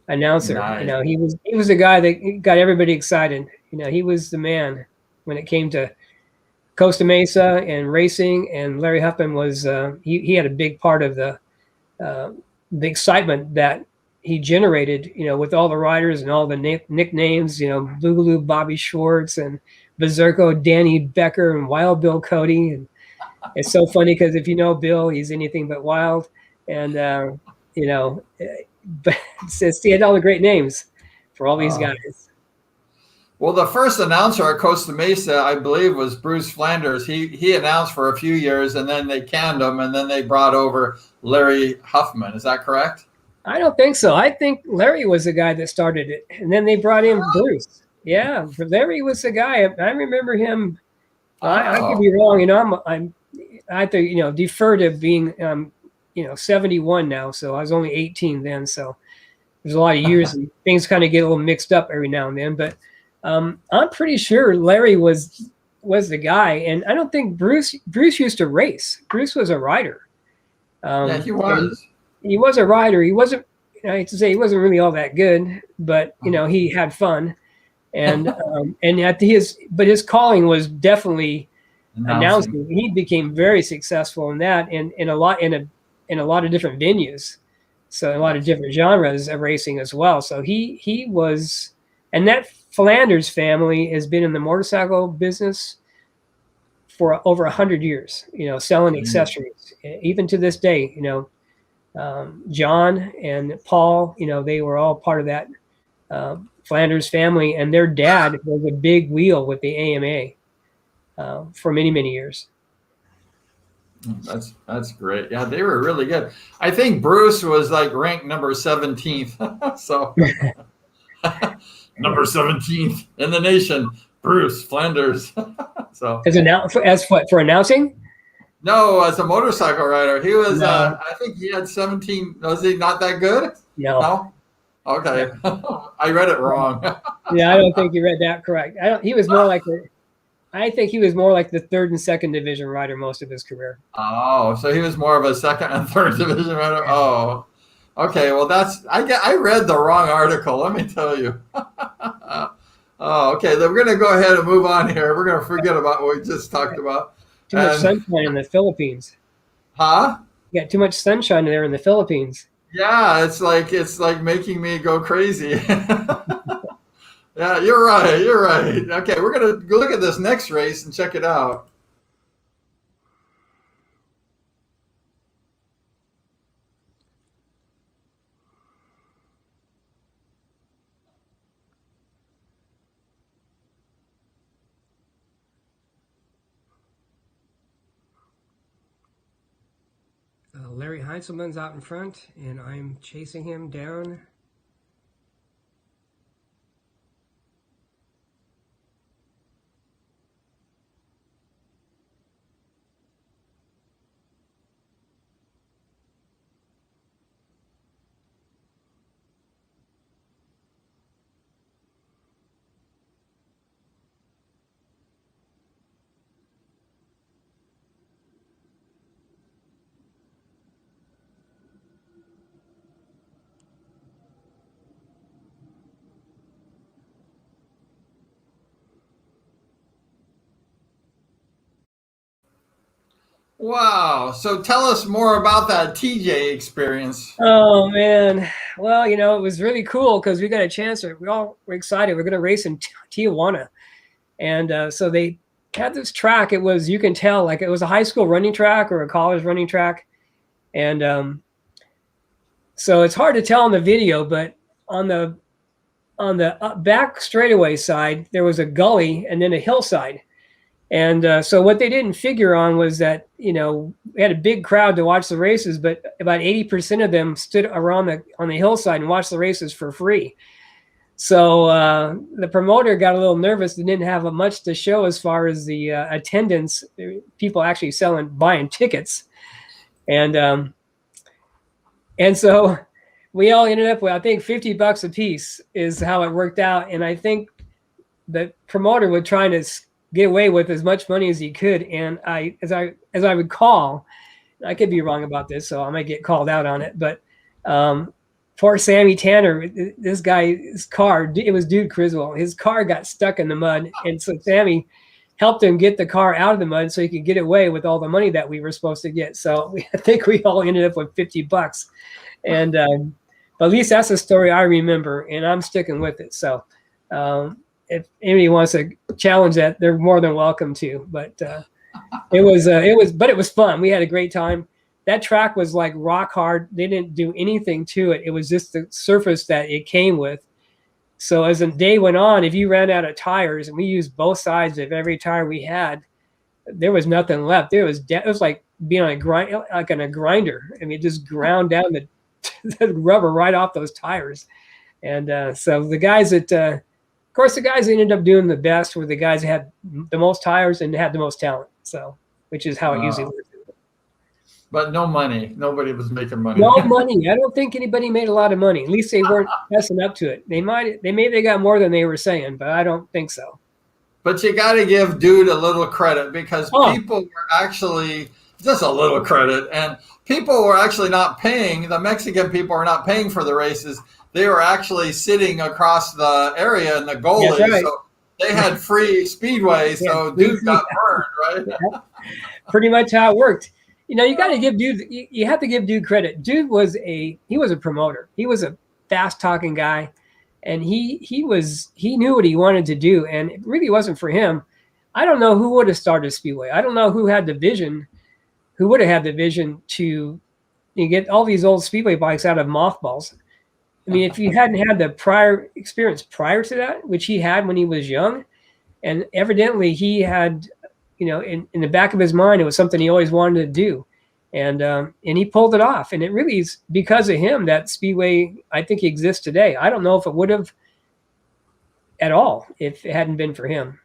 announcer. Nice. He was the guy that got everybody excited. He was the man when it came to Costa Mesa and racing. And Larry Huffman was he had a big part of the excitement that he generated. With all the riders and all the nicknames. Boogaloo Bobby Schwartz and Berserko Danny Becker and Wild Bill Cody. And it's so funny because if you know Bill, he's anything but wild. And but he had all the great names for all these guys. Well, the first announcer at Costa Mesa, I believe, was Bruce Flanders. He announced for a few years, and then they canned him, and then they brought over Larry Huffman. Is that correct? I don't think so. I think Larry was the guy that started it, and then they brought in Bruce. Yeah, Larry was the guy. I remember him. I could be wrong. I have to defer to being 71 now, so I was only 18 then, so there's a lot of years and things kind of get a little mixed up every now and then, but I'm pretty sure Larry was the guy, and I don't think Bruce used to race. Bruce was a rider. Yeah, he was. He was a rider. He wasn't, I hate to say, he wasn't really all that good, but he had fun, and but his calling was definitely announcing. He became very successful in that, and in a lot of different venues, so a lot of different genres of racing as well. So he was, and that Flanders family has been in the motorcycle business for over 100 years. Selling accessories, even to this day. John and Paul, they were all part of that Flanders family, and their dad was a big wheel with the AMA for many, many years. That's great. Yeah, they were really good. I think Bruce was like ranked number 17th. So number 17th in the nation, Bruce Flanders. So for announcing? No, as a motorcycle rider, he was. No. I think he had 17. Was he not that good? No. Okay. I read it wrong. Yeah, I don't think you read that correct. He was more like I think he was more like the third and second division rider most of his career. Oh, so he was more of a second and third division rider. Oh, okay. Well, I read the wrong article. Let me tell you. Oh, okay. Then we're going to go ahead and move on here. We're going to forget about what we just talked about. Too much sunshine in the Philippines. Huh? You got too much sunshine there in the Philippines. Yeah, it's like making me go crazy. Yeah, you're right. You're right. Okay, we're going to go look at this next race and check it out. Larry Heinzelman's out in front, and I'm chasing him down. Wow. So tell us more about that TJ experience. Oh man, well, it was really cool because we got a chance. We all were excited. We're going to race in Tijuana, and so they had this track. It was, you can tell, like it was a high school running track or a college running track, and so it's hard to tell on the video, but on the back straightaway side there was a gully and then a hillside. And so what they didn't figure on was that, we had a big crowd to watch the races, but about 80% of them stood around on the hillside and watched the races for free. So the promoter got a little nervous and didn't have much to show as far as the attendance, people actually buying tickets. And so we all ended up with, I think, $50 a piece is how it worked out. And I think the promoter was trying to get away with as much money as he could. And as I recall, I could be wrong about this, so I might get called out on it, but poor Sammy Tanner, this guy's car, it was Dude Criswell, his car got stuck in the mud, and so Sammy helped him get the car out of the mud so he could get away with all the money that we were supposed to get. So I think we all ended up with $50, and but at least that's a story I remember, and I'm sticking with it. So if anybody wants to challenge that, they're more than welcome to. But it was fun. We had a great time. That track was like rock hard. They didn't do anything to it. It was just the surface that it came with. So as the day went on, if you ran out of tires, and we used both sides of every tire we had, there was nothing left. It was like being on a grinder. I mean, it just ground down the rubber right off those tires. And so the guys that, of course, the guys that ended up doing the best were the guys that had the most tires and had the most talent. So, which is how it usually works. But no money. Nobody was making money. No money. I don't think anybody made a lot of money. At least they weren't messing up to it. They got more than they were saying, but I don't think so. But you got to give Dude a little credit, because people were actually, just a little credit, and people were actually not paying. The Mexican people were not paying for the races. They were actually sitting across the area in the goalie. Right. So they had free speedway. So Dude got burned, right? Yeah. Pretty much how it worked. You got to give Dude, you have to give Dude credit. Dude was a promoter. He was a fast talking guy, and he knew what he wanted to do, and it really wasn't for him. I don't know who would have started Speedway. I don't know who would have had the vision to get all these old Speedway bikes out of mothballs. I mean, if you hadn't had the prior experience prior to that, which he had when he was young, and evidently he had, in the back of his mind, it was something he always wanted to do. And he pulled it off. And it really is because of him that Speedway, I think, exists today. I don't know if it would have at all if it hadn't been for him.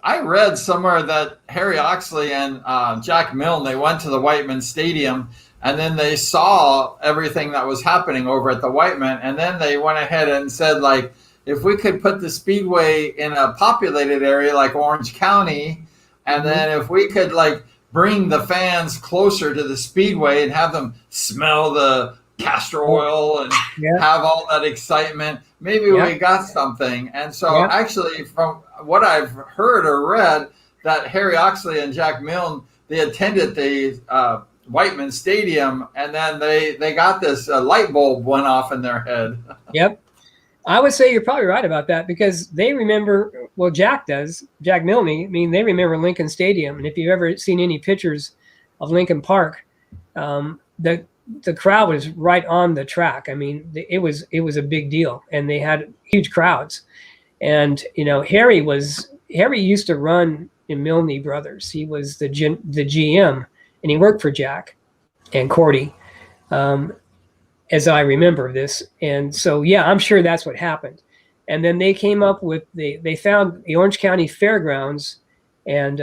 I read somewhere that Harry Oxley and Jack Milne, they went to the Whitman Stadium and then they saw everything that was happening over at the Whitman, and then they went ahead and said, like, if we could put the speedway in a populated area like Orange County, and then if we could like bring the fans closer to the speedway and have them smell the castor oil and have all that excitement, maybe we got something. And so actually, from what I've heard or read, that Harry Oxley and Jack Milne, they attended the Whitman Stadium, and then they got this light bulb went off in their head. Yep. I would say you're probably right about that, because they remember, well, Jack Milne, I mean, they remember Lincoln Stadium. And if you've ever seen any pictures of Lincoln Park, the crowd was right on the track. I mean, it was a big deal, and they had huge crowds. And, you know, Harry used to run in Milne Brothers. He was the GM, and he worked for Jack and Cordy. As I remember this. And so, yeah, I'm sure that's what happened. And then they came up with, they found the Orange County Fairgrounds and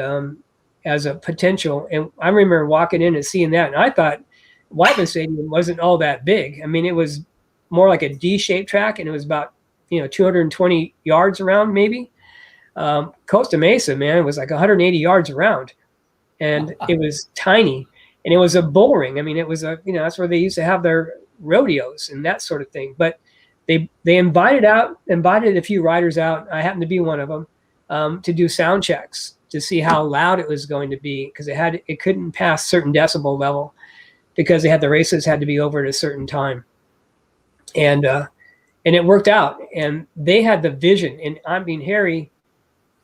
as a potential. And I remember walking in and seeing that. And I thought Whitman Stadium wasn't all that big. I mean, it was more like a D-shaped track, and it was about, 220 yards around maybe. Costa Mesa, man, it was like 180 yards around. And it was tiny. And it was a bull ring. I mean, it was that's where they used to have their rodeos and that sort of thing. But they invited a few riders out. I happened to be one of them, to do sound checks to see how loud it was going to be, because it couldn't pass certain decibel level, because the races had to be over at a certain time. And it worked out, and they had the vision. And I mean, Harry,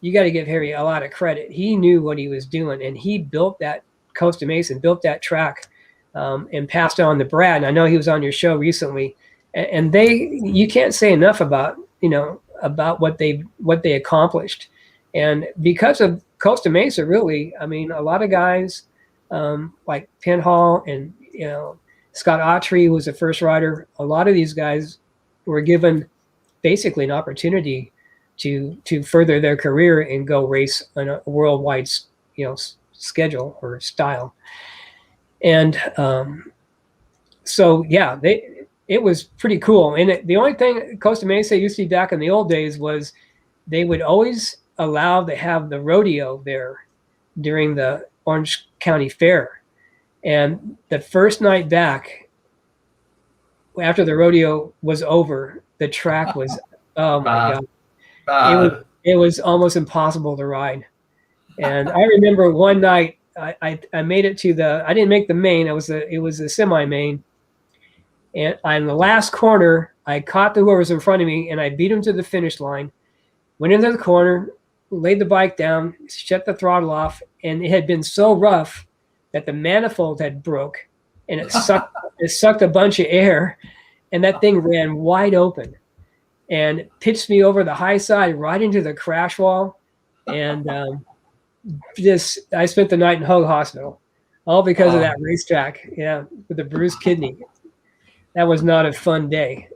you got to give Harry a lot of credit. He knew what he was doing, and he built that Costa Mesa, built that track, and passed on to Brad. And I know he was on your show recently, and you can't say enough about what they accomplished. And because of Costa Mesa, really, I mean, a lot of guys like Penhall and Scott Autry, who was the first rider, a lot of these guys were given basically an opportunity to further their career and go race on a worldwide schedule or style. And so yeah, it was pretty cool. And the only thing Costa Mesa used to be back in the old days was they would always allow to have the rodeo there during the Orange County Fair. And the first night back, after the rodeo was over, the track was oh my God, it was almost impossible to ride. And I remember one night I made it to I didn't make the main. It was a semi-main. And on the last corner, I caught whoever was in front of me, and I beat him to the finish line, went into the corner, laid the bike down, shut the throttle off, and it had been so rough that the manifold had broke, and it sucked a bunch of air, and that thing ran wide open and pitched me over the high side right into the crash wall. And I spent the night in Hoag Hospital, all because of that racetrack. Yeah, with a bruised kidney. That was not a fun day.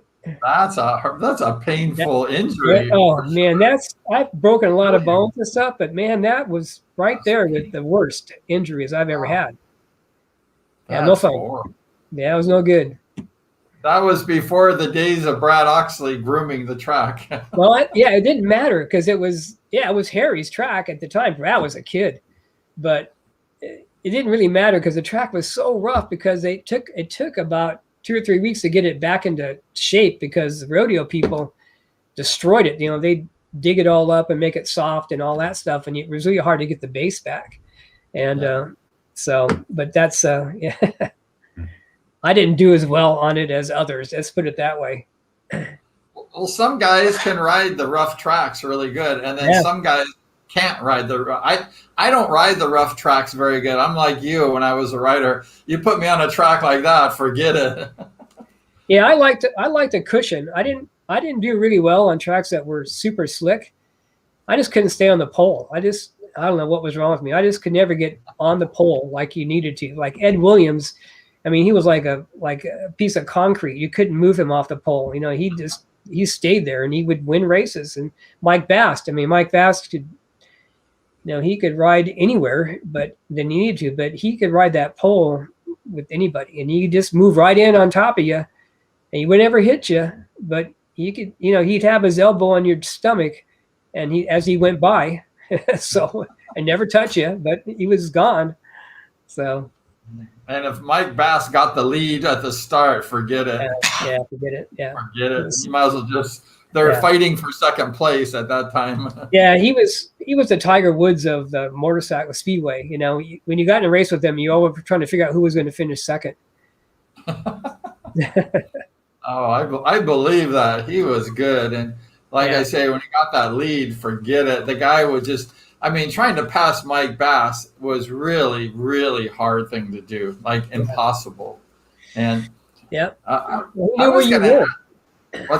That's a painful injury. Oh man, I've broken a lot of bones and stuff, but man, that was right there with the worst injuries I've ever had. Yeah, no fun. Horrible. Yeah, it was no good. That was before the days of Brad Oxley grooming the track. Well, it didn't matter, because it was Harry's track at the time. Brad was a kid, but it didn't really matter because the track was so rough, because it took about 2 or 3 weeks to get it back into shape, because the rodeo people destroyed it. They dig it all up and make it soft and all that stuff, and it was really hard to get the base back. And but that's yeah. I didn't do as well on it as others. Let's put it that way. Well, some guys can ride the rough tracks really good, and then some guys can't ride I don't ride the rough tracks very good. I'm like you. When I was a rider, you put me on a track like that, forget it. Yeah, I liked a cushion. I didn't do really well on tracks that were super slick. I just couldn't stay on the pole. I don't know what was wrong with me. I just could never get on the pole like you needed to. Like Ed Williams, I mean, he was like a piece of concrete. You couldn't move him off the pole. He stayed there, and he would win races. And Mike Bast could, he could ride anywhere, but than he needed to. But he could ride that pole with anybody, and he could just move right in on top of you, and he would never hit you, but he could, he'd have his elbow on your stomach, and as he went by, so and never touch you, but he was gone. So. And if Mike Bass got the lead at the start, forget it. Yeah, forget it. Yeah, forget it. You might as well just. They're fighting for second place at that time. Yeah, he was the Tiger Woods of the motorcycle speedway. When you got in a race with him, you always were trying to figure out who was going to finish second. I believe that. He was good. And like I say, when he got that lead, forget it. The guy would just, trying to pass Mike Bass was really, really hard thing to do, like impossible. And what's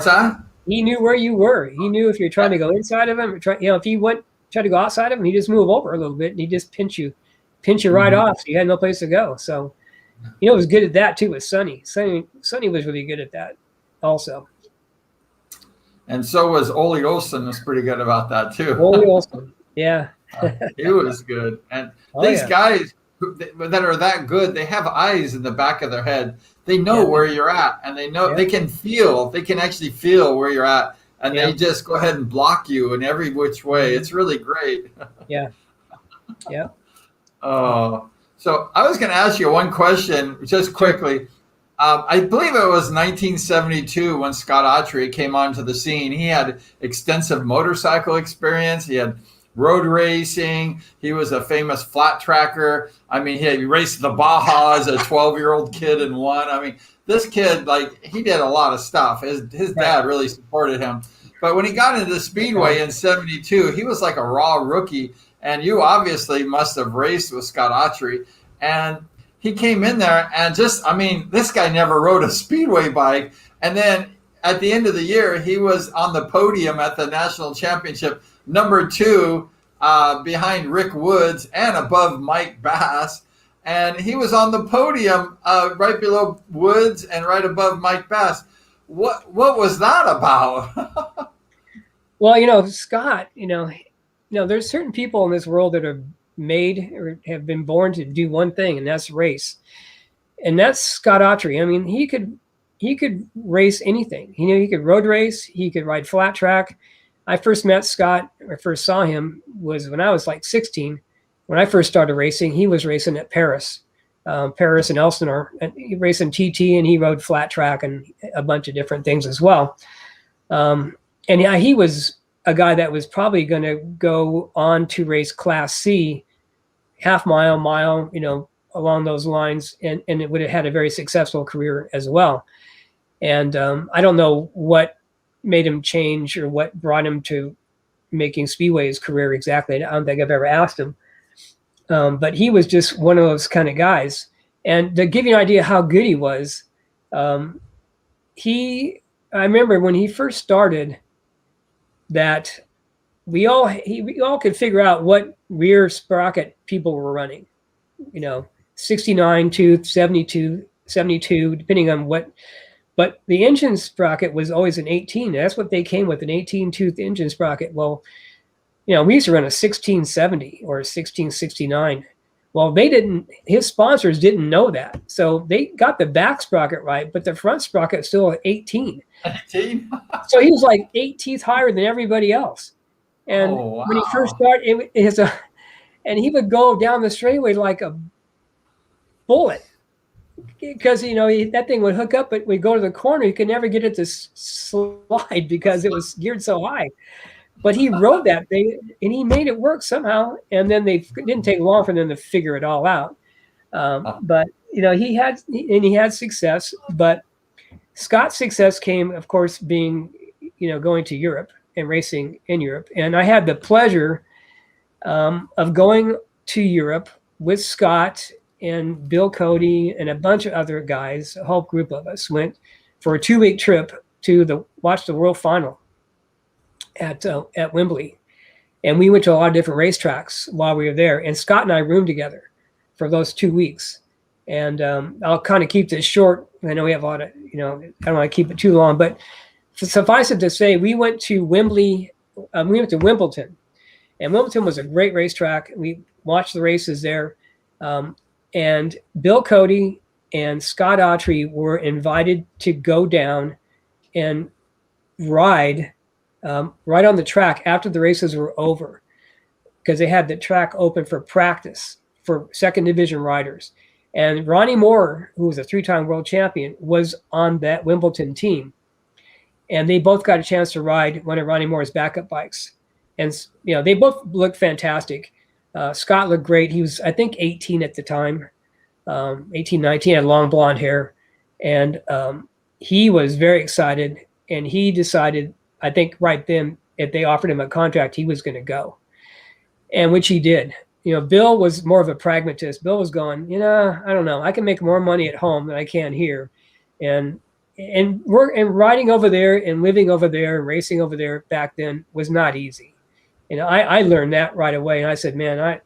that? He knew where you were. He knew if you're trying to go inside of him, if you try to go outside of him, he just move over a little bit and he just pinch you right off. So you had no place to go. So, was good at that too with Sonny. Sonny was really good at that also. And so was Ole Olsen was pretty good about that too. Ole Olsen, yeah. He was good. And these guys that are that good, they have eyes in the back of their head. They know where you're at, and they know they can actually feel where you're at, and they just go ahead and block you in every which way. It's really great. Yeah. So I was going to ask you one question just quickly. I believe it was 1972 when Scott Autry came onto the scene. He had extensive motorcycle experience. He had road racing. He was a famous flat tracker. He raced the Baja as a 12-year-old kid and won. This kid, he did a lot of stuff. His dad really supported him. But when he got into the Speedway in 72, he was like a raw rookie. And you obviously must have raced with Scott Autry. And he came in there and this guy never rode a Speedway bike. And then at the end of the year, he was on the podium at the National Championship, number 2 behind Rick Woods and above Mike Bass. And he was on the podium right below Woods and right above Mike Bass. What was that about? Well, Scott, there's certain people in this world that are made or have been born to do one thing, and that's race. And that's Scott Autry. He could race anything. He could road race. He could ride flat track. I first met Scott, or first saw him, was when I was like 16. When I first started racing, he was racing at Paris and Elsinore. And he raced in TT, and he rode flat track and a bunch of different things as well. He was a guy that was probably going to go on to race Class C, half mile, along those lines, and it would have had a very successful career as well. And I don't know what made him change or what brought him to making Speedway his career exactly. I don't think I've ever asked him. But he was just one of those kind of guys. And to give you an idea how good he was, I remember when he first started that we all could figure out what rear sprocket people were running, 69 tooth, 72, depending on what. But the engine sprocket was always an 18. That's what they came with, an 18-tooth engine sprocket. Well, we used to run a 1670 or a 1669. Well, his sponsors didn't know that. So they got the back sprocket right, but the front sprocket still at 18. 18? So he was like 8 teeth higher than everybody else. And when he first started, and he would go down the straightaway like a bullet. Because that thing would hook up, but we'd go to the corner. You could never get it to slide because it was geared so high. But he rode that thing, and he made it work somehow. And then it didn't take long for them to figure it all out. But he had success. But Scott's success came, of course, being going to Europe and racing in Europe. And I had the pleasure of going to Europe with Scott and Bill Cody and a bunch of other guys. A whole group of us went for a 2-week trip to watch the World Final at Wembley. And we went to a lot of different racetracks while we were there. And Scott and I roomed together for those 2 weeks. And I'll kind of keep this short. I know we have a lot of, I don't want to keep it too long, but suffice it to say, we went to Wembley. We went to Wimbledon, and Wimbledon was a great racetrack. We watched the races there. And Bill Cody and Scott Autry were invited to go down and ride right on the track after the races were over, because they had the track open for practice for second division riders. And Ronnie Moore, who was a 3-time world champion, was on that Wimbledon team. And they both got a chance to ride one of Ronnie Moore's backup bikes. And, they both looked fantastic. Scott looked great. He was, I think, 18 at the time, 18, 19, had long blonde hair. And he was very excited. And he decided, I think right then, if they offered him a contract, he was going to go. And which he did. Bill was more of a pragmatist. Bill was going, I don't know. I can make more money at home than I can here. And riding over there and living over there and racing over there back then was not easy. I learned that right away. And I said, man,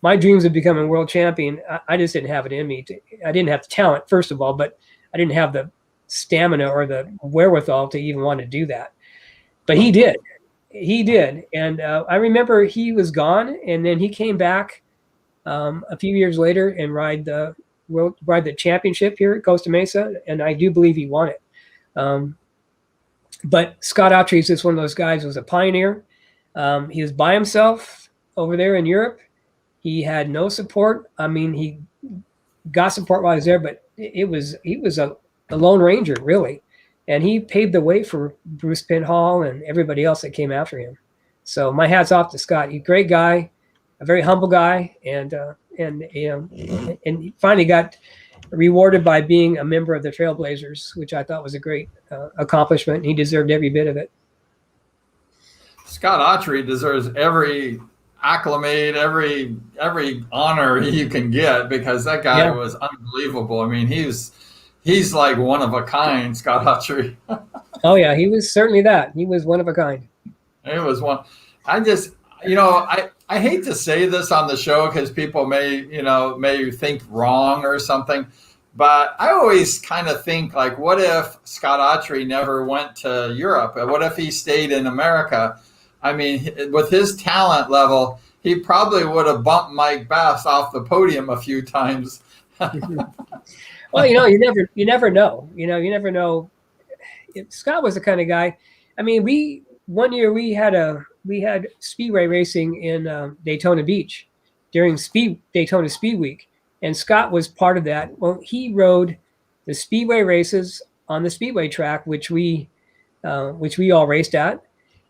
my dreams of becoming world champion, I just didn't have it in me. I didn't have the talent, first of all, but I didn't have the stamina or the wherewithal to even want to do that. But he did. And I remember he was gone, and then he came back a few years later and ride the championship here at Costa Mesa, and I do believe he won it. But Scott Autry is just one of those guys who was a pioneer. He was by himself over there in Europe. He had no support. I mean, he got support while he was there, but he was a lone ranger, really. And he paved the way for Bruce Penhall and everybody else that came after him. So my hat's off to Scott. He's a great guy, a very humble guy, and he finally got rewarded by being a member of the Trailblazers, which I thought was a great accomplishment. And he deserved every bit of it. Scott Autry deserves every acclimate, every honor you can get, because that guy was unbelievable. I mean, he's like one of a kind, Scott Autry. Oh yeah, he was certainly that. He was one of a kind. It was one. I just, I hate to say this on the show because people may think wrong or something, but I always kind of think, like, what if Scott Autry never went to Europe? What if he stayed in America? I mean, with his talent level, he probably would have bumped Mike Bass off the podium a few times. Well, you never know. You never know. Scott was the kind of guy. I mean, one year we had speedway racing in Daytona Beach during Daytona Speed Week, and Scott was part of that. Well, he rode the speedway races on the speedway track, which we all raced at.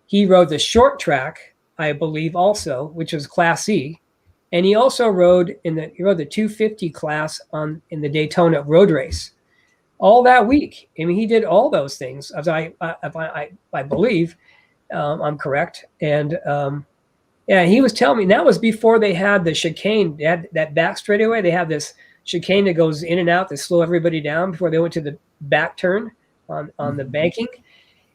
He rode the short track, I believe, also, which was Class C. And he also rode the 250 class in the Daytona road race all that week. I mean, he did all those things, as I believe I'm correct. And he was telling me that was before they had the chicane. They had that back straightaway. They have this chicane that goes in and out to slow everybody down before they went to the back turn on the banking.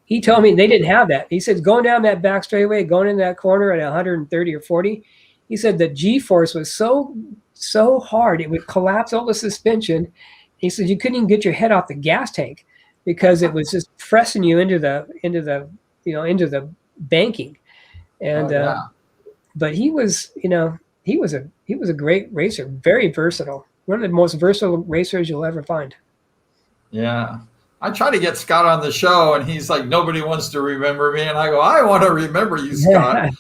He told me they didn't have that. He said going down that back straightaway, going in that corner at 130 or 40. He said the G-force was so hard it would collapse all the suspension. He said you couldn't even get your head off the gas tank because it was just pressing you into the banking. And but he was a great racer, very versatile. One of the most versatile racers you'll ever find. Yeah. I try to get Scott on the show, and he's like, nobody wants to remember me. And I go, I want to remember you, Scott. I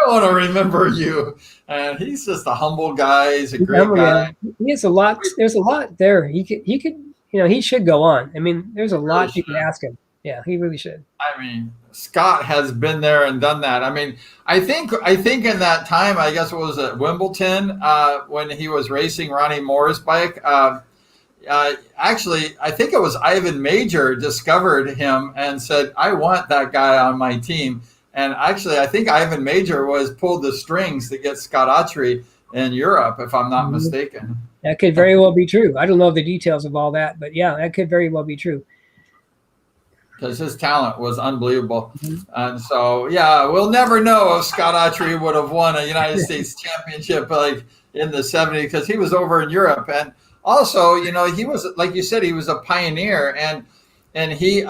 want to remember you. And he's just a humble guy. He's a great guy. He has a lot. There's a lot there. He could, he should go on. I mean, there's a lot you could ask him. Yeah, he really should. I mean, Scott has been there and done that. I mean, I think in that time, I guess it was at Wimbledon when he was racing Ronnie Moore's bike. Actually, I think it was Ivan Major discovered him and said, I want that guy on my team. And actually, I think Ivan Major pulled the strings to get Scott Autry in Europe, if I'm not mistaken. That could very well be true. I don't know the details of all that, but yeah, that could very well be true. Because his talent was unbelievable. And so, yeah, we'll never know if Scott Autry would have won a United States championship like in the 70s, because he was over in Europe. And also, he was, like you said, he was a pioneer, and he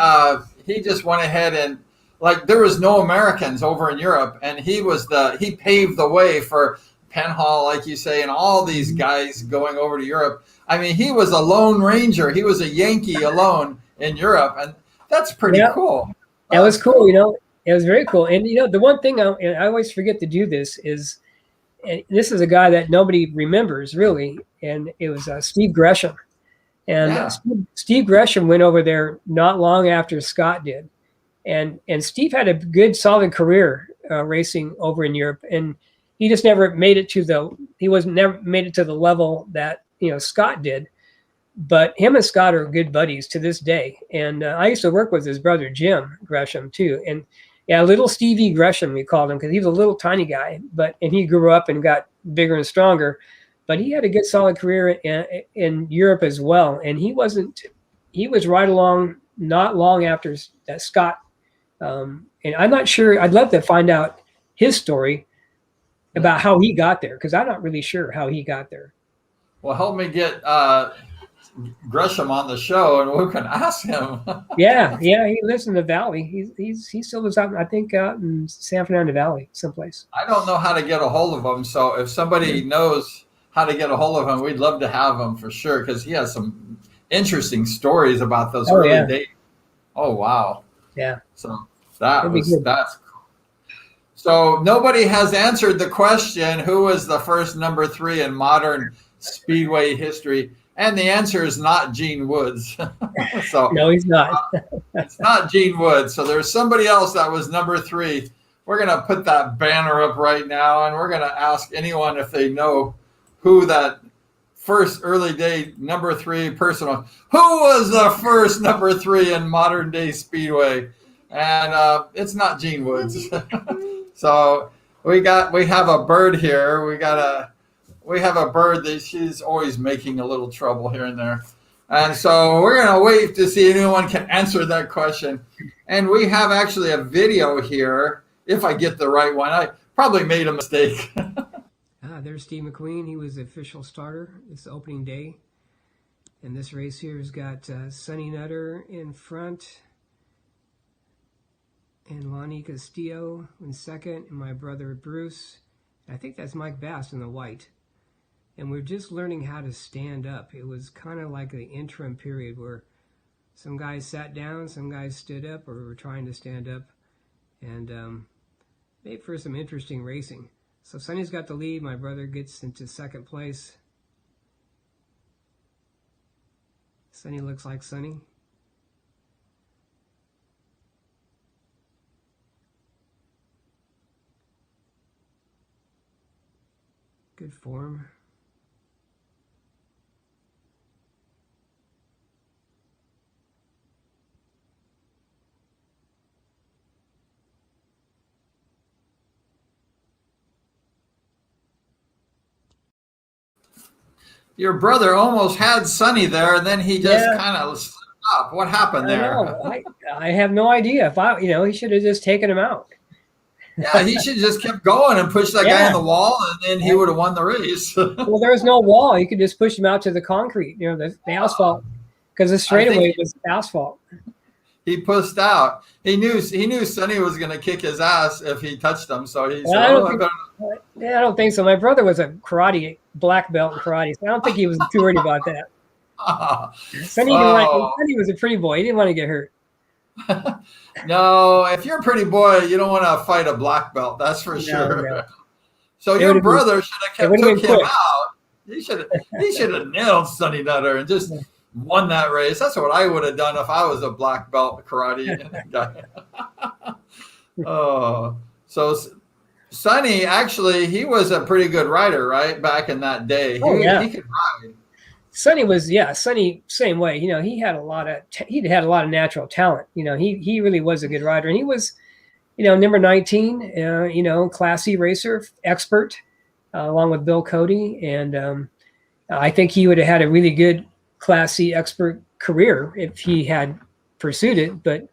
just went ahead and, like, there was no Americans over in Europe, and he paved the way for Penhall, like you say, and all these guys going over to Europe. I mean, he was a lone ranger. He was a Yankee alone in Europe, and that's pretty cool. That was cool. You know, it was very cool. And, you know, the one thing and I always forget to do this is, and this is a guy that nobody remembers really, and it was Steve Gresham. And Steve Gresham went over there not long after Scott did. And Steve had a good, solid career racing over in Europe, and he just never made it to the level that, you know, Scott did. But him and Scott are good buddies to this day. And I used to work with his brother, Jim Gresham, too. And yeah, little Stevie Gresham, we called him, because he was a little tiny guy, and he grew up and got bigger and stronger. But he had a good, solid career in Europe as well. And he was right along, not long after that Scott. And I'm not sure, I'd love to find out his story about how he got there, because I'm not really sure how he got there. Well, help me get Gresham on the show, and we can ask him. yeah, he lives in the valley. He still lives out, I think, out in San Fernando Valley, someplace. I don't know how to get a hold of him, so if somebody knows how to get a hold of him, we'd love to have him for sure, because he has some interesting stories about those early days. Oh wow! Yeah. So that's cool. So nobody has answered the question: who was the first number 3 in modern Speedway history? And the answer is not Gene Woods. So no, he's not. It's not Gene Woods. So there's somebody else that was number 3. We're going to put that banner up right now, and we're going to ask anyone if they know who that first early day number 3 person was. Who was the first number 3 in modern day Speedway? And it's not Gene Woods. So we have a bird here. We have a bird that she's always making a little trouble here and there. And so we're going to wait to see if anyone can answer that question. And we have actually a video here, if I get the right one. I probably made a mistake. There's Steve McQueen. He was the official starter this opening day. And this race here has got Sonny Nutter in front, and Lonnie Castillo in second, and my brother Bruce. I think that's Mike Bass in the white. And we're just learning how to stand up. It was kind of like the interim period where some guys sat down, some guys stood up, or were trying to stand up, and made for some interesting racing. So Sonny's got the lead. My brother gets into second place. Sonny looks like Sonny. Good form. Your brother almost had Sonny there, and then he just kind of stopped. What happened there? I have no idea. He should have just taken him out. Yeah, he should just kept going and pushed that guy in the wall, and then he would have won the race. Well, there was no wall. You could just push him out to the concrete, the asphalt, because the straightaway was asphalt. He pushed out. He knew Sonny was going to kick his ass if he touched him. So he said, I don't think so. My brother was a black belt in karate, so I don't think he was too worried about that. Sonny was a pretty boy. He didn't want to get hurt. No, if you're a pretty boy, you don't want to fight a black belt. That's for sure. No. So your brother should have took him out. He should have nailed Sonny Nutter and just won that race. That's what I would have done if I was a black belt karate guy. So Sonny, actually, he was a pretty good rider, right? Back in that day. He could ride. Sonny, same way. He had a lot of natural talent. He really was a good rider, and he was, number 19, Class C racer, expert, along with Bill Cody, and I think he would have had a really good Class C expert career if he had pursued it. But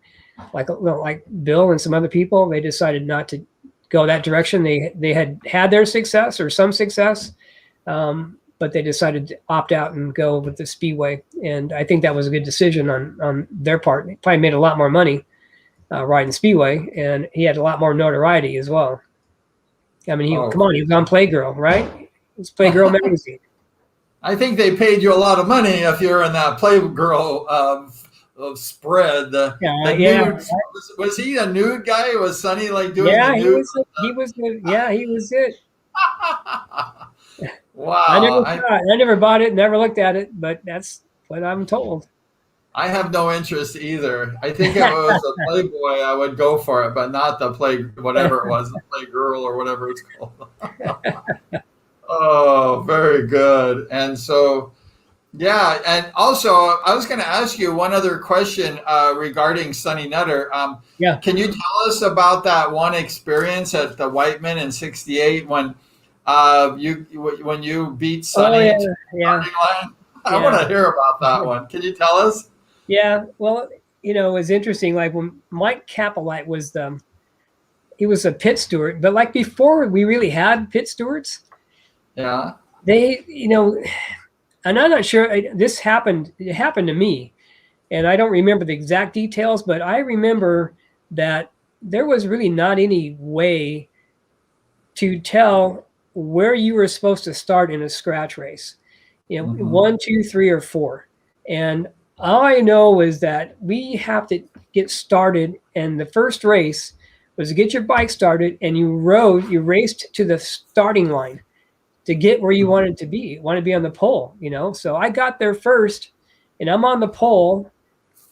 like Bill and some other people, they decided not to go that direction. They had their success or some success. But they decided to opt out and go with the Speedway. And I think that was a good decision on their part. They probably made a lot more money riding Speedway, and he had a lot more notoriety as well. I mean, Oh. come on, he was on Playgirl, right? It's Playgirl magazine. I think they paid you a lot of money if you're in that Playgirl spread. The Yeah. nude, was he a nude guy? Was Sonny like doing Yeah, the he nude? was. He was. Yeah, he was it. Wow. I never bought it, never looked at it, but that's what I'm told. I have no interest either. I think if it was a Playboy, I would go for it, but not the whatever it was, the Playgirl or whatever it's called. Oh, very good. And so, yeah. And also, I was going to ask you one other question regarding Sonny Nutter. Yeah. Can you tell us about that one experience at the Whitman in '68 when you beat Sonny to the starting line? I want to hear about that one. Can you tell us? Yeah. Well, it was interesting. Like when Mike Capelite he was a pit steward, but like before we really had pit stewards. Yeah. They, and I'm not sure this happened. It happened to me, and I don't remember the exact details, but I remember that there was really not any way to tell where you were supposed to start in a scratch race. 1, 2, 3, or 4, and all I know is that we have to get started, and the first race was to get your bike started, and you raced to the starting line to get where you wanted to be. You want to be on the pole, So I got there first, and I'm on the pole,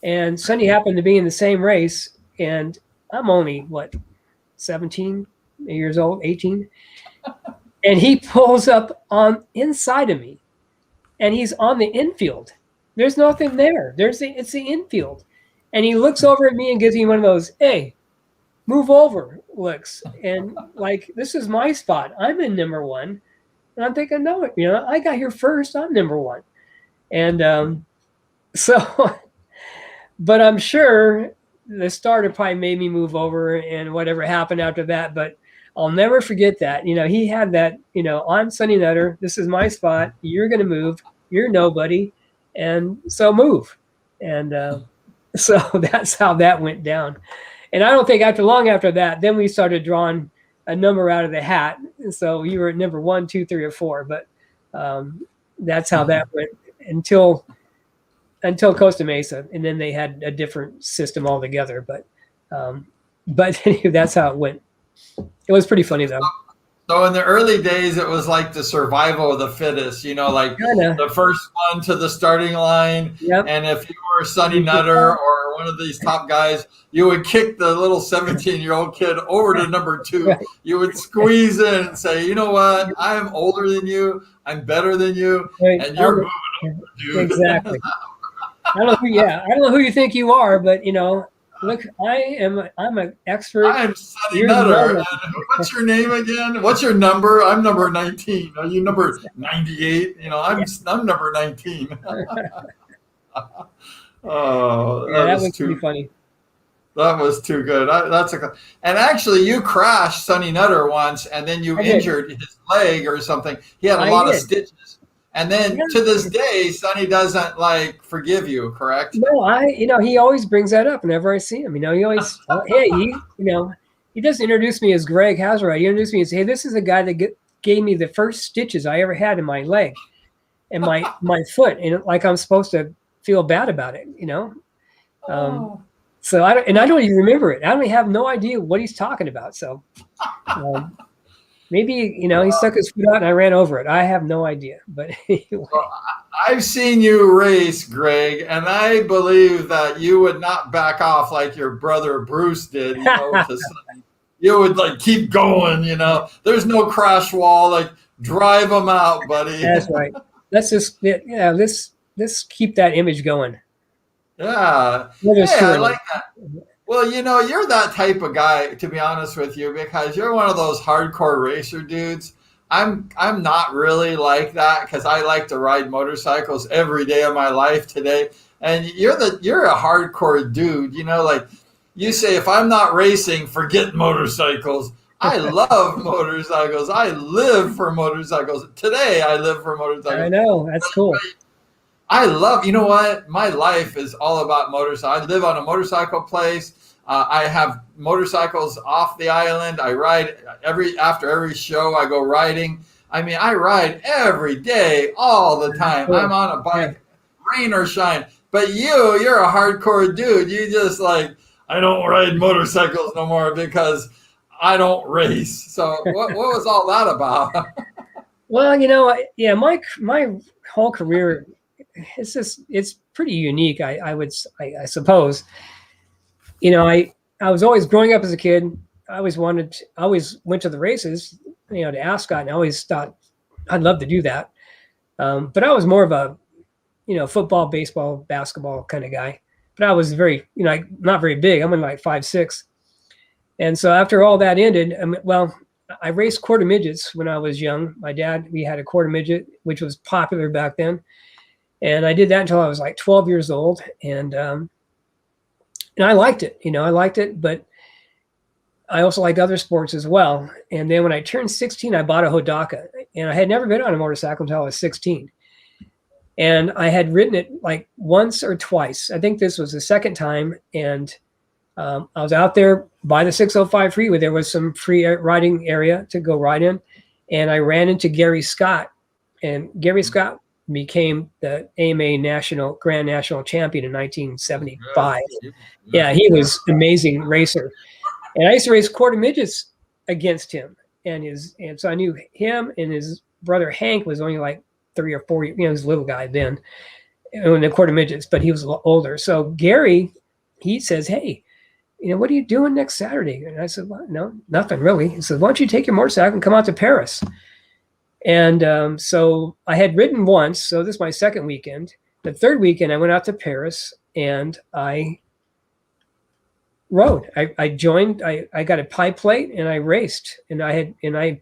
and Sonny happened to be in the same race, and I'm only, 17 years old, 18? And he pulls up on inside of me, and he's on the infield. There's nothing there. It's the infield. And he looks over at me and gives me one of those, hey, move over looks. And like, this is my spot. I'm in number 1. And I'm thinking, no, I got here first. I'm number 1. And so, but I'm sure the starter probably made me move over and whatever happened after that. But I'll never forget that. He had that, I'm Sonny Nutter. This is my spot. You're going to move. You're nobody. And so move. And so that's how that went down. And I don't think long after that, then we started drawing a number out of the hat. And so you were at number 1, 2, 3, or 4. But that's how that went until Costa Mesa. And then they had a different system altogether. But anyway, that's how it went. It was pretty funny, though. So in the early days, it was like the survival of the fittest, like the first one to the starting line. Yep. And if you were Sonny Nutter or one of these top guys, you would kick the little 17-year-old kid over to number 2. Right. You would squeeze in and say, you know what? I'm older than you. I'm better than you. Right. And you're moving over, dude. Exactly. I don't know who you think you are, but, look, I'm an expert. I'm Sonny Nutter. What's your name again? What's your number? I'm number 19. Are you number 98? I'm number 19. Oh, that was too funny. That was too good. And actually, you crashed Sonny Nutter once, and then you injured his leg or something. He had a lot of stitches. And then to this day, Sonny doesn't forgive you, correct? No, he always brings that up whenever I see him. He always, hey, he doesn't introduce me as Greg Haserot. He introduced me as, hey, this is the guy that gave me the first stitches I ever had in my leg and my foot, and like I'm supposed to feel bad about it, So I don't even remember it. I have no idea what he's talking about. So. Maybe, he stuck his foot out and I ran over it. I have no idea. But anyway. Well, I've seen you race, Greg, and I believe that you would not back off like your brother Bruce did. You would keep going, There's no crash wall. Drive them out, buddy. That's right. Let's just, let's keep that image going. Yeah. I like that. Well, you're that type of guy, to be honest with you, because you're one of those hardcore racer dudes. I'm not really like that because I like to ride motorcycles every day of my life today. And you're a hardcore dude. You say, if I'm not racing, forget motorcycles. I love motorcycles. I live for motorcycles. Today, I live for motorcycles. I know. That's cool. I love, my life is all about motorcycles. I live on a motorcycle place. I have motorcycles off the island. I ride after every show. I go riding. I mean, I ride every day, all the time. I'm on a bike, rain or shine. But you're a hardcore dude. You just like, I don't ride motorcycles no more because I don't race. So what was all that about? Well, my whole career, it's pretty unique. I suppose. I was always growing up as a kid. I always went to the races, to Ascot, and I always thought I'd love to do that. But I was more of a, football, baseball, basketball kind of guy. But I was very, not very big. I'm only like 5'6". And so after all that ended, I raced quarter midgets when I was young. We had a quarter midget, which was popular back then. And I did that until I was like 12 years old. And I liked it, but I also liked other sports as well. And then when I turned 16, I bought a Hodaka, and I had never been on a motorcycle until I was 16. And I had ridden it like once or twice. I think this was the second time. And I was out there by the 605 freeway. There was some free riding area to go ride in. And I ran into Gary Scott, and Gary Scott became the AMA Grand National Champion in 1975. Yeah, he was an amazing racer. And I used to race quarter midgets against him. And so I knew him, and his brother Hank was only like 3 or 4, he was a little guy then in the quarter midgets, but he was a lot older. So Gary, he says, "Hey, what are you doing next Saturday?" And I said, "Well, no, nothing really." He said, "Why don't you take your motorcycle and come out to Paris?" And so I had ridden once. So this is my second weekend. The third weekend, I went out to Paris and I rode. I joined. I got a pie plate and I raced. And I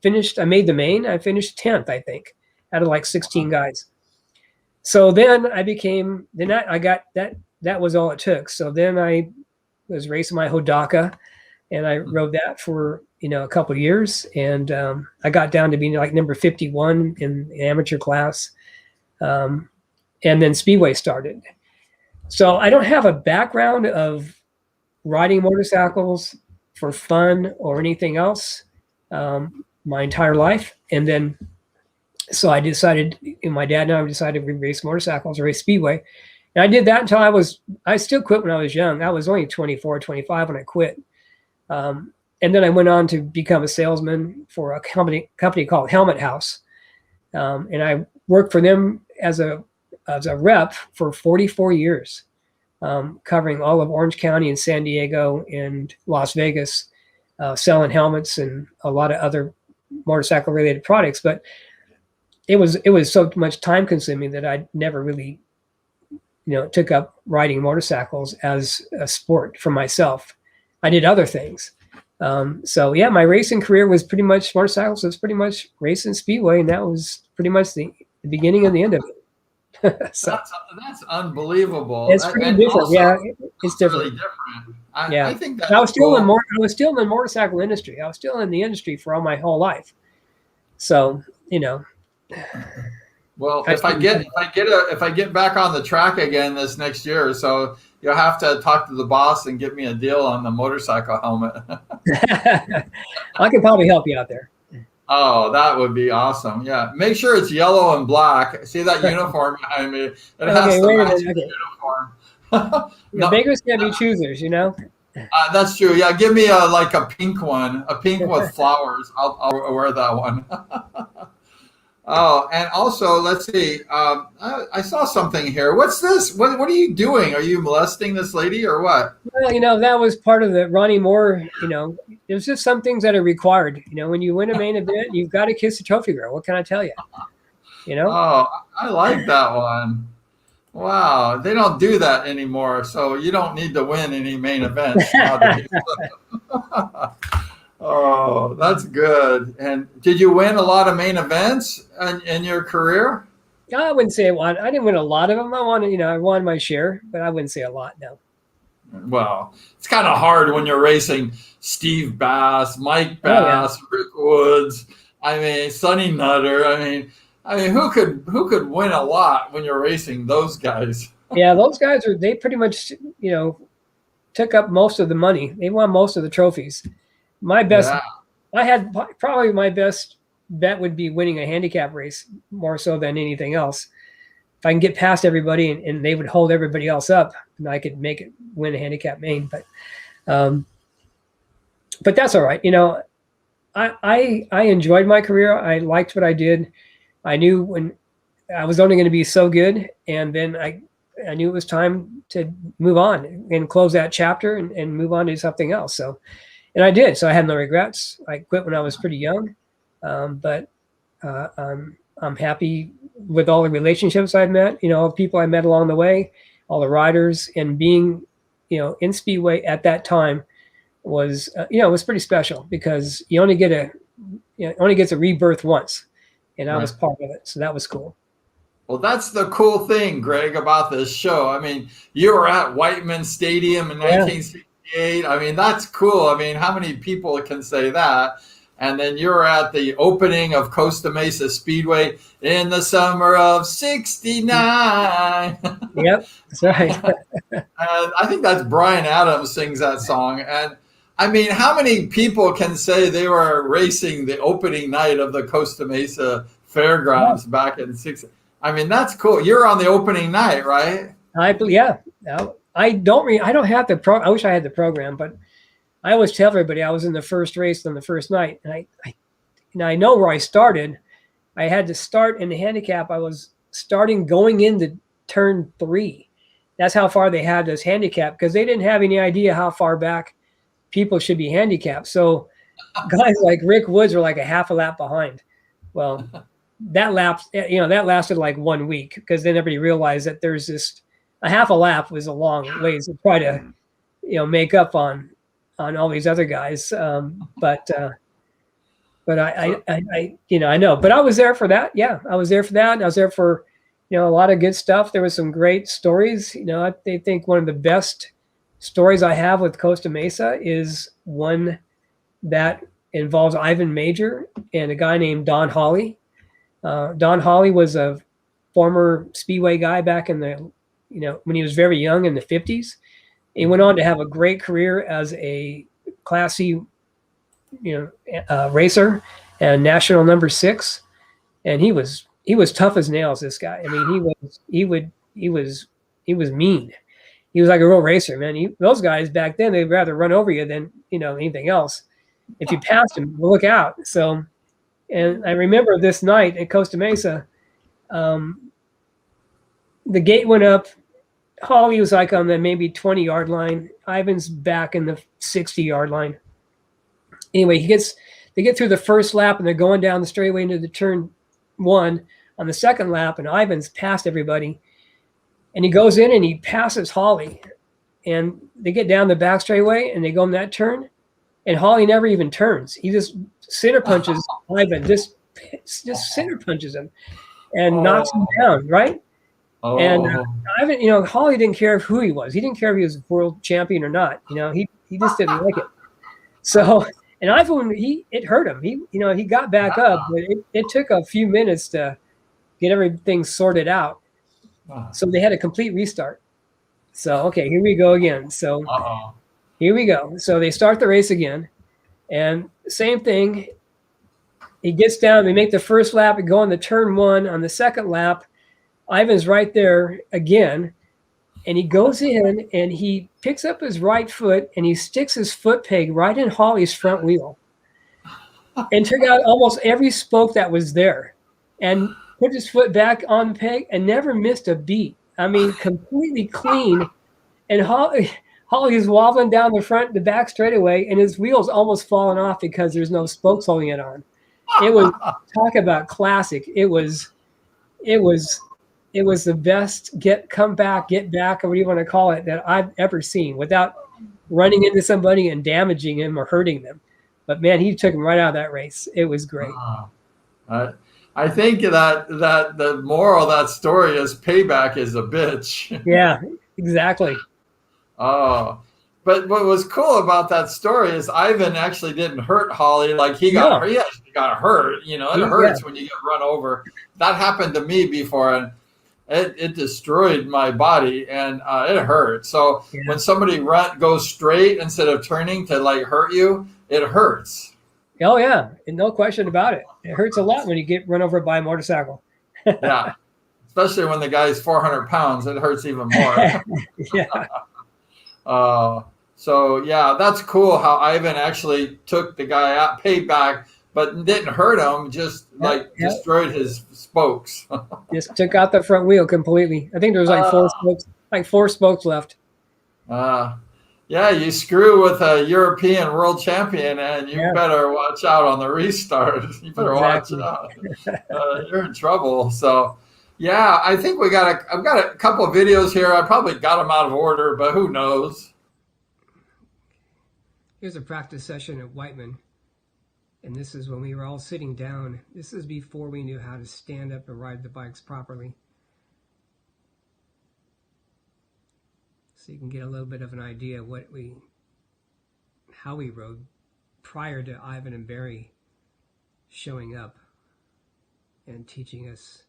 finished. I made the main. I finished 10th, I think, out of like 16 guys. So then I got that. That was all it took. So then I was racing my Hodaka, and I rode that for a couple of years, and I got down to being like number 51 in the amateur class, and then Speedway started. So I don't have a background of riding motorcycles for fun or anything else my entire life, and then so I decided, and my dad and I decided we race motorcycles, race Speedway, and I did that until I still quit when I was young. I was only 24, 25 when I quit. And then I went on to become a salesman for a company called Helmet House. And I worked for them as a rep for 44 years, covering all of Orange County and San Diego and Las Vegas, selling helmets and a lot of other motorcycle related products. But it was so much time consuming that I never really, took up riding motorcycles as a sport for myself. I did other things. So yeah, my racing career was pretty much motorcycles. It was pretty much racing Speedway, and that was pretty much the beginning and the end of it. So that's unbelievable. It's pretty different. Yeah, it's different. Really different. I think that I was still in the motorcycle industry. I was still in the industry for all my whole life. So Well, if I get back on the track again this next year or so, you'll have to talk to the boss and get me a deal on the motorcycle helmet. I could probably help you out there. Oh, that would be awesome. Yeah. Make sure it's yellow and black. See that uniform behind me? It has to match the uniform. The beggars can be choosers, That's true. Yeah. Give me a pink one, a pink with flowers. I'll wear that one. Oh, and also, let's see. I saw something here. What's this? What are you doing? Are you molesting this lady or what? Well, that was part of the Ronnie Moore. There's just some things that are required. When you win a main event, you've got to kiss the trophy girl. What can I tell you? Oh, I like that one. Wow, they don't do that anymore, so you don't need to win any main events. Oh, that's good. And did you win a lot of main events in your career? I wouldn't say I won. I didn't win a lot of them. I won my share, but I wouldn't say a lot, no. Well, it's kind of hard when you're racing Steve Bass, Mike Bass, Rick Woods. Sonny Nutter. Who could win a lot when you're racing those guys? Yeah, those guys they pretty much, took up most of the money. They won most of the trophies. My best, I had probably my best bet would be winning a handicap race more so than anything else. If I can get past everybody and they would hold everybody else up, and I could make it win a handicap main. But that's all right. You know, I enjoyed my career. I liked what I did. I knew when I was only going to be so good, and then I knew it was time to move on and close that chapter and move on to something else. So, and I did. So I had no regrets. I quit when I was pretty young, but I'm happy with all the relationships I've met. You know, people I met along the way, all the riders, and being, you know, in Speedway at that time was, you know, it was pretty special because you only get only gets a rebirth once, and I was part of it. So that was cool. Well, that's the cool thing, Greg, about this show. I mean, you were at Whitman Stadium in 1968. I mean, that's cool. I mean, how many people can say that? And then you were at the opening of Costa Mesa Speedway in the summer of '69. Yep, that's right. And I think that's Bryan Adams sings that song. And I mean, how many people can say they were racing the opening night of the Costa Mesa Fairgrounds back in '60? I mean, that's cool. You're on the opening night, right? Yeah. I don't have the I wish I had the program, but I always tell everybody I was in the first race on the first night, and I know where I started. I had to start in the handicap. I was starting going into turn 3. That's how far they had us handicapped, because they didn't have any idea how far back people should be handicapped. So guys like Rick Woods were like a half a lap behind. Well, that lasted like 1 week, because then everybody realized that there's a half a lap was a long ways to try to, you know, make up on all these other guys. But I you know, I know, but I was there for that. Yeah, I was there for that. I was there for, you know, a lot of good stuff. There was some great stories. You know, I think one of the best stories I have with Costa Mesa is one that involves Ivan Major and a guy named Don Hawley. Don Hawley was a former Speedway guy back in the, you know, when he was very young in the 50s. He went on to have a great career as a Class C, you know, racer and national number 6. And he was tough as nails, this guy. I mean, he was mean. He was like a real racer, man. Those guys back then, they'd rather run over you than, you know, anything else. If you passed him, look out. So, and I remember this night at Costa Mesa, the gate went up. Hawley was like on the maybe 20-yard line. Ivan's back in the 60-yard line. Anyway, they get through the first lap, and they're going down the straightaway into the turn 1 on the second lap, and Ivan's past everybody. And he goes in and he passes Hawley, and they get down the back straightaway and they go in that turn, and Hawley never even turns. He just center punches Ivan, just center punches him and knocks him down, right? And Ivan, you know, Hawley didn't care who he was. He didn't care if he was world champion or not. You know, he just didn't like it. So, and Ivan, it hurt him. He got back up, but it took a few minutes to get everything sorted out. So they had a complete restart. So, okay, here we go again. So here we go. So they start the race again, and same thing. He gets down. They make the first lap and go on the turn 1. On the second lap, Ivan's right there again, and he goes in and he picks up his right foot and he sticks his foot peg right in Hawley's front wheel and took out almost every spoke that was there and put his foot back on the peg and never missed a beat. I mean, completely clean. And Hawley is wobbling down the back straightaway, and his wheel's almost falling off because there's no spokes holding it on. It was, talk about classic. It was the best get back, or what do you want to call it, that I've ever seen without running into somebody and damaging him or hurting them. But man, he took him right out of that race. It was great. I think that the moral of that story is payback is a bitch. Yeah, exactly. Oh, but what was cool about that story is Ivan actually didn't hurt Hawley. Like he actually got hurt. You know, it hurts when you get run over. That happened to me before, it destroyed my body, and it hurt. So Yeah. when somebody goes straight instead of turning to like hurt you, it hurts. Oh yeah, and no question about it. It hurts a lot when you get run over by a motorcycle. Yeah, especially when the guy's 400 pounds, it hurts even more. Yeah. So yeah, that's cool how Ivan actually took the guy out, paid back, but didn't hurt him, just destroyed his spokes. Just took out the front wheel completely. I think there was like four spokes left. Yeah, you screw with a European world champion, and you better watch out on the restart. You better watch out. You're in trouble. So, yeah, I think I've got a couple of videos here. I probably got them out of order, but who knows? Here's a practice session at Whitman. And this is when we were all sitting down. This is before we knew how to stand up and ride the bikes properly. So you can get a little bit of an idea of how we rode prior to Ivan and Barry showing up and teaching us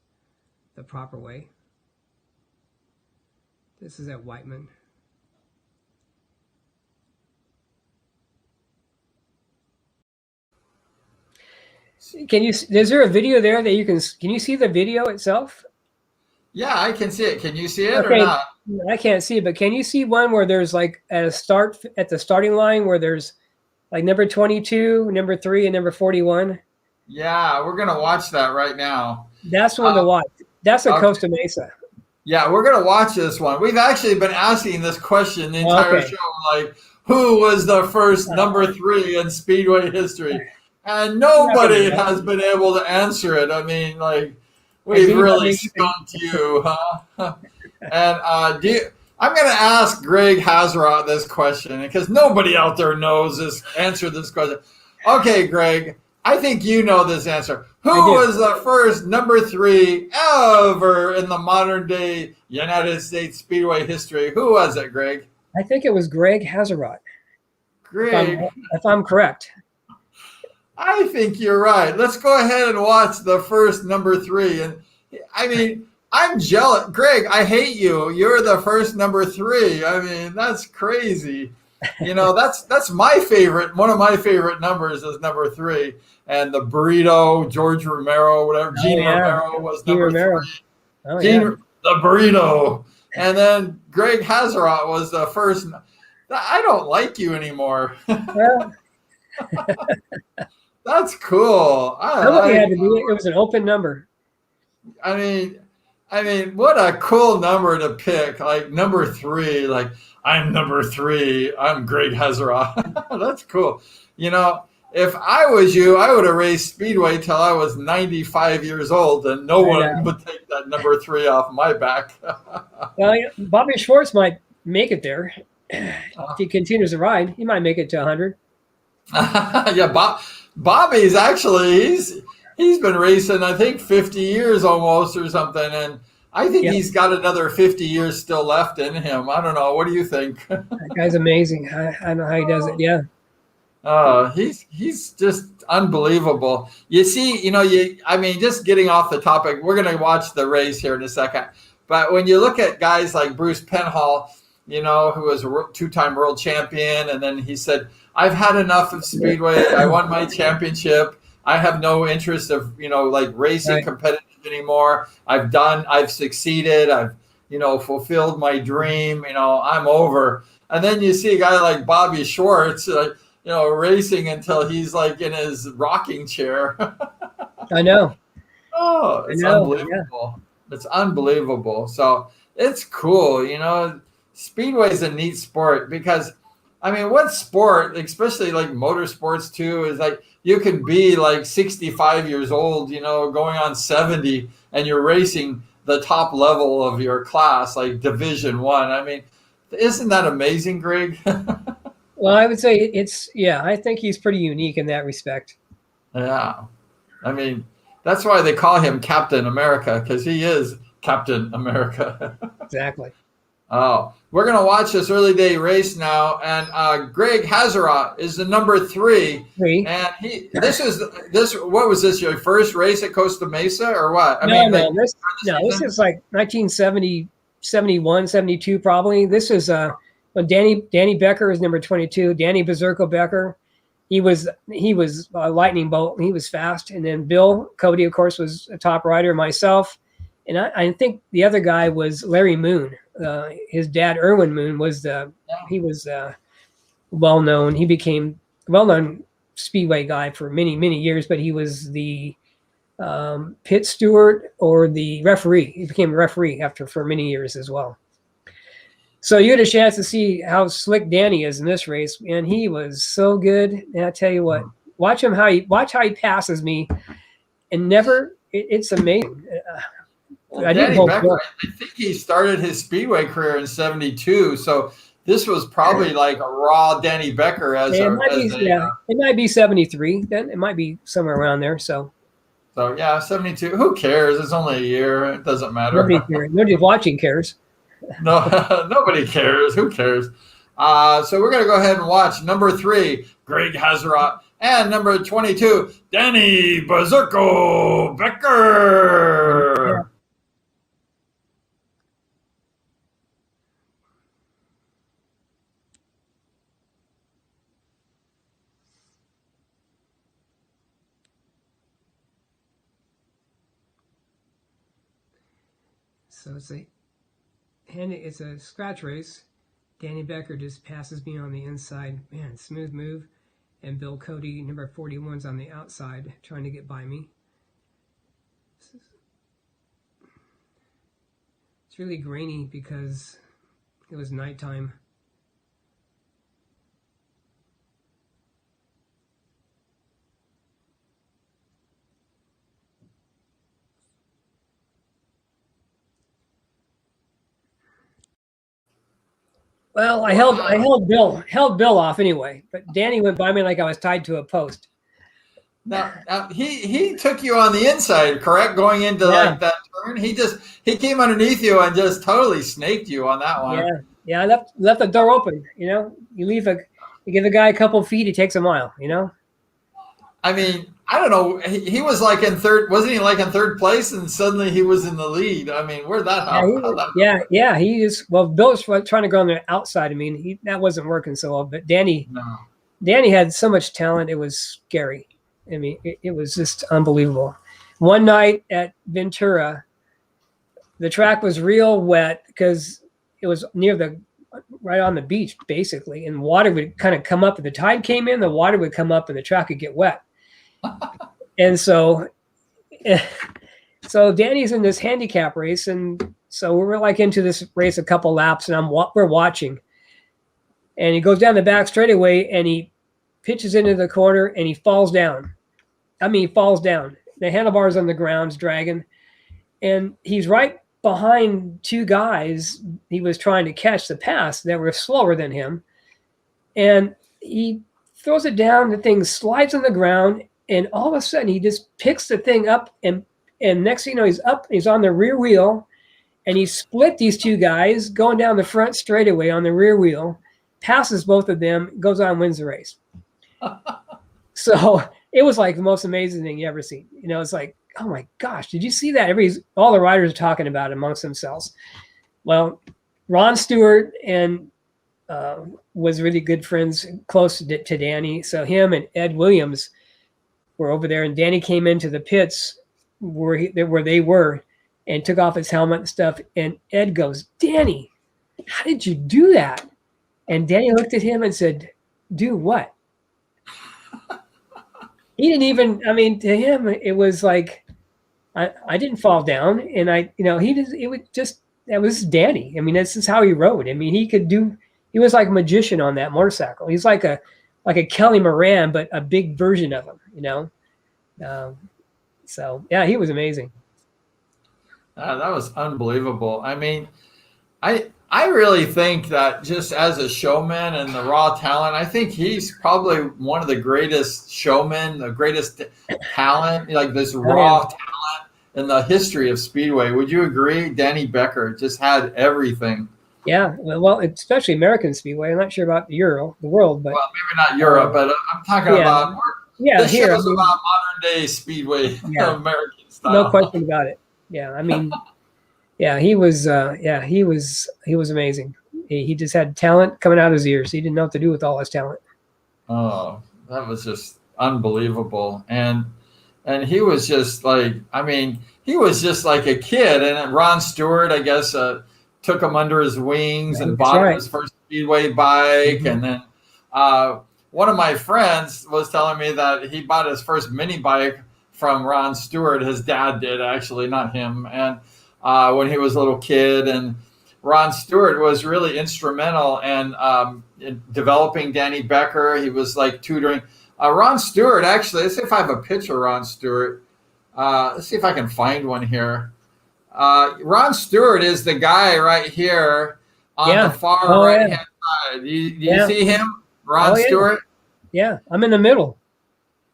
the proper way. This is at Whitman. Is there a video there that can you see the video itself? Yeah, I can see it. Can you see it or not? I can't see it, but can you see one where there's like at the starting line where there's like number 22, number 3, and number 41? Yeah, we're going to watch that right now. That's one to watch. That's a Costa Mesa. Yeah, we're going to watch this one. We've actually been asking this question the entire show, like, who was the first number 3 in Speedway history? And nobody has been able to answer it. I mean, like, we've really skunked you, huh? And I'm going to ask Greg Haserot this question because nobody out there knows answer this question. Okay, Greg, I think you know this answer. Who was the first number 3 ever in the modern day United States Speedway history? Who was it, Greg? I think it was Greg Haserot. Greg. If I'm correct. I think you're right. Let's go ahead and watch the first number 3. And I mean, I'm jealous. Greg, I hate you. You're the first number 3. I mean, that's crazy. You know, that's my favorite. One of my favorite numbers is number 3. And the burrito, George Romero, whatever, Gene Romero was number 3. Oh, the burrito. And then Greg Haserot was the first. I don't like you anymore. Well, that's cool. It was an open number. I mean, what a cool number to pick. Like number 3, like I'm number 3. I'm Greg Haserot. That's cool. You know, if I was you, I would have raced Speedway till I was 95 years old, and no one would take that number 3 off my back. Well, Bobby Schwartz might make it there if he continues to ride. He might make it to 100. Yeah, Bobby's actually he's been racing, I think 50 years almost or something, and I think he's got another 50 years still left in him. I don't know. What do you think? That guy's amazing. I don't know how he does it. Yeah. He's just unbelievable. You see, just getting off the topic, we're going to watch the race here in a second. But when you look at guys like Bruce Penhall, who was a 2-time world champion, and then he said, I've had enough of Speedway. I won my championship. I have no interest of, racing competitive anymore. I've succeeded. I've, fulfilled my dream. I'm over. And then you see a guy like Bobby Schwartz, racing until he's like in his rocking chair. I know. Oh, it's unbelievable. Yeah. It's unbelievable. So it's cool. Speedway is a neat sport because, what sport, especially like motorsports too, is like you can be like 65 years old, going on 70, and you're racing the top level of your class, like Division 1. Isn't that amazing, Greg? Well, I would say I think he's pretty unique in that respect. Yeah. That's why they call him Captain America, because he is Captain America. Exactly. Oh, we're going to watch this early day race now. And Greg Haserot is the number 3. And what was this, your first race at Costa Mesa or what? This is like 1970, 71, 72 probably. This is when Danny Becker is number 22. Danny Berserko Becker. He was a lightning bolt. He was fast. And then Bill Cody, of course, was a top rider. Myself. And I think the other guy was Larry Moon. His dad, Erwin Moon, was well-known. He became well-known speedway guy for many, many years, but he was the pit steward or the referee. He became a referee for many years as well. So you had a chance to see how slick Danny is in this race, and he was so good. And I tell you what, watch how he passes me, and it's amazing. Well, Danny Becker, I think he started his speedway career in 72. So this was probably like a raw Danny Becker it might be 73. Then it might be somewhere around there. So yeah, 72. Who cares? It's only a year. It doesn't matter. Nobody cares. Nobody watching cares. No, nobody cares. Who cares? So we're going to go ahead and watch number 3, Greg Haserot, and number 22, Danny Berserko Becker. Yeah. So it's a scratch race. Danny Becker just passes me on the inside. Man, smooth move. And Bill Cody, number 41's on the outside, trying to get by me. It's really grainy because it was nighttime. Well, I held Bill off anyway, but Danny went by me like I was tied to a post. Now he took you on the inside, correct? Going into like that turn, he came underneath you and just totally snaked you on that one. Yeah. I left the door open. You give a guy a couple feet, he takes a mile. I mean, I don't know. He was like in third, wasn't he? Like in third place, and suddenly he was in the lead. I mean, where'd that happen? Bill was trying to go on the outside. I mean, that wasn't working so well. But Danny had so much talent; it was scary. I mean, it was just unbelievable. One night at Ventura, the track was real wet because it was right on the beach, basically, and water would kind of come up. If the tide came in, the water would come up, and the track would get wet. And so Danny's in this handicap race, and so we're like into this race a couple laps, and we're watching, and he goes down the back straightaway, and he pitches into the corner, and he falls down. He falls down. The handlebar's on the ground, dragging, and he's right behind 2 guys he was trying to catch the pass that were slower than him, and he throws it down. The thing slides on the ground, and all of a sudden he just picks the thing up, and next thing you know, he's on the rear wheel, and he split these 2 guys going down the front straightaway on the rear wheel, passes both of them, goes on, wins the race. So it was like the most amazing thing you ever seen. It's like, oh my gosh, did you see that? All the riders are talking about it amongst themselves. Well, Ron Stewart and was really good friends, close to Danny. So him and Ed Williams were over there, and Danny came into the pits where they were and took off his helmet and stuff. And Ed goes, "Danny, how did you do that?" And Danny looked at him and said, "Do what?" He didn't even, to him, it was like, I didn't fall down, and that was Danny. This is how he rode. He was like a magician on that motorcycle. He's like a Kelly Moran, but a big version of him, So yeah, he was amazing. That was unbelievable. I really think that just as a showman and the raw talent, I think he's probably one of the greatest showmen, the greatest talent, like this raw talent in the history of Speedway. Would you agree? Danny Becker just had everything. Yeah, well, especially American Speedway. I'm not sure about the world, but Well, maybe not Europe, but I'm talking yeah, about yeah, this show's here, I mean, about modern day speedway, yeah, American no style. question about it. Yeah, I mean, yeah, he was amazing. He just had talent coming out of his ears. He didn't know what to do with all his talent. Oh, that was just unbelievable. And he was just like, I mean, he was just like a kid. And Ron Stewart, I guess, took him under his wings and That's bought him right. his first speedway bike. Mhm. And then one of my friends was telling me that he bought his first mini bike from Ron Stewart. His dad did, actually, not him. And when he was a little kid, and Ron Stewart was really instrumental in developing Danny Becker. He was like tutoring. Ron Stewart, actually, let's see if I have a picture of Ron Stewart. Let's see if I can find one here. Ron Stewart is the guy right here on the Yeah. far Oh right yeah. hand side. Do you Yeah. see him, Ron Oh yeah. Stewart? Yeah. I'm in the middle.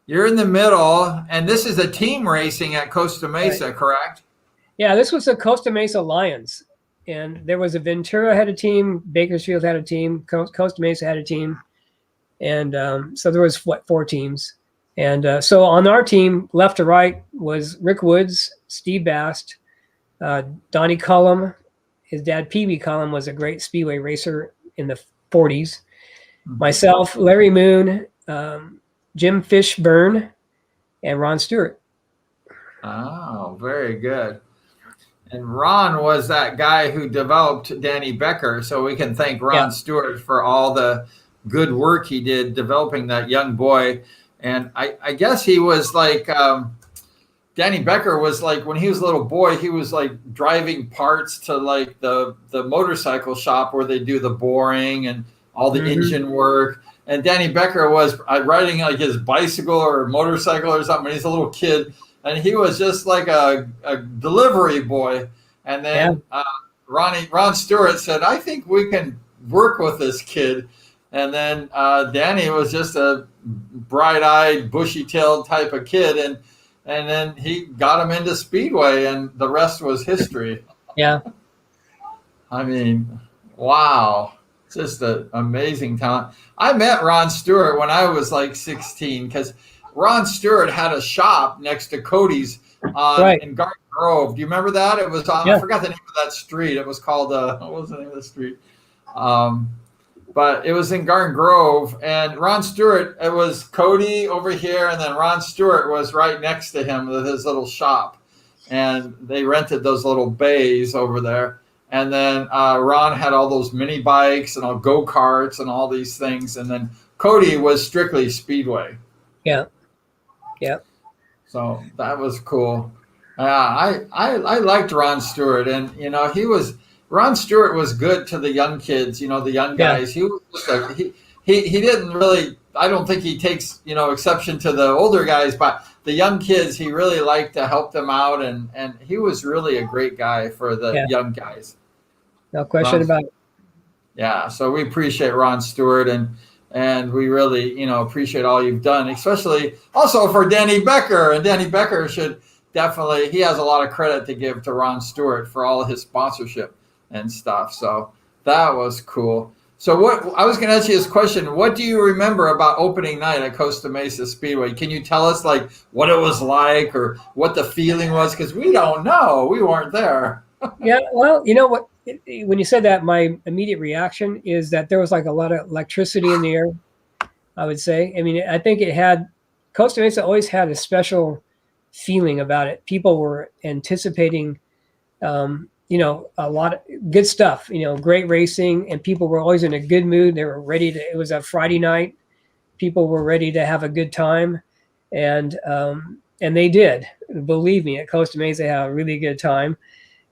You're in the middle, and this is a team racing at Costa Right. Mesa, correct? Yeah. This was the Costa Mesa Lions, and there was a Ventura had a team, Bakersfield had a team, Costa Mesa had a team, and so there was four teams. And so on our team, left to right was Rick Woods, Steve Bast, Donnie Cullum. His dad, Pee Wee Cullum, was a great speedway racer in the 40s. Myself, Larry Moon, Jim Fishburne, and Ron Stewart. Oh, very good. And Ron was that guy who developed Danny Becker. So we can thank Yeah. Ron Stewart for all the good work he did developing that young boy. And I guess he was like, Danny Becker was like, when he was a little boy, he was like driving parts to like the motorcycle shop where they do the boring and all the engine work. And Danny Becker was riding like his bicycle or motorcycle or something. He's a little kid, and he was just like a delivery boy. And then Ron Stewart said, "I think we can work with this kid." And then Danny was just a bright-eyed, bushy-tailed type of kid, and then he got him into Speedway, and the rest was history. Yeah. I mean, wow. Just an amazing talent. I met Ron Stewart when I was like 16 because Ron Stewart had a shop next to Cody's in Garden Grove. Do you remember that? It was on, I forgot the name of that street. It was called, what was the name of the street? But it was in Garden Grove. And Ron Stewart, it was Cody over here, and then Ron Stewart was right next to him with his little shop. And they rented those little bays over there. And then Ron had all those mini bikes and all go-karts and all these things. And then Cody was strictly Speedway. Yeah. Yeah. So that was cool. I liked Ron Stewart. And, you know, Ron Stewart was good to the young kids, you know, the young guys. He was just he didn't really, I don't think he takes, you know, exception to the older guys, but the young kids, he really liked to help them out. And he was really a great guy for the young guys. No question about it. Yeah, so we appreciate Ron Stewart, and we really, you know, appreciate all you've done, especially also for Danny Becker. And Danny Becker should definitely, he has a lot of credit to give to Ron Stewart for all of his sponsorship and stuff. So that was cool. So what I was going to ask you this question: what do you remember about opening night at Costa Mesa Speedway? Can you tell us like what it was like or what the feeling was? Because we don't know, we weren't there. Yeah, well, you know what? When you said that, my immediate reaction is that there was like a lot of electricity in the air, I would say. I mean, I think Costa Mesa always had a special feeling about it. People were anticipating, you know, a lot of good stuff, you know, great racing, and people were always in a good mood. They were ready it was a Friday night. People were ready to have a good time. And they did. Believe me, at Costa Mesa, they had a really good time.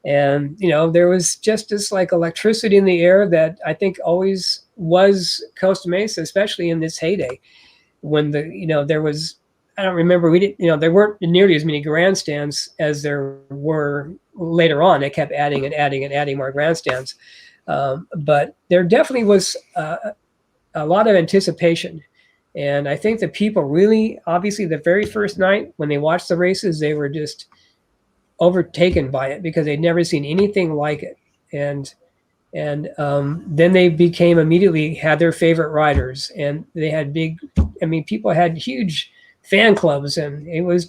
And, you know, there was just this like electricity in the air that I think always was Costa Mesa, especially in this heyday when there was, I don't remember, there weren't nearly as many grandstands as there were later on. They kept adding and adding and adding more grandstands. But there definitely was a lot of anticipation. And I think the people really, obviously the very first night when they watched the races, they were just overtaken by it because they'd never seen anything like it. And And then they became immediately had their favorite riders, and they had people had huge fan clubs, and it was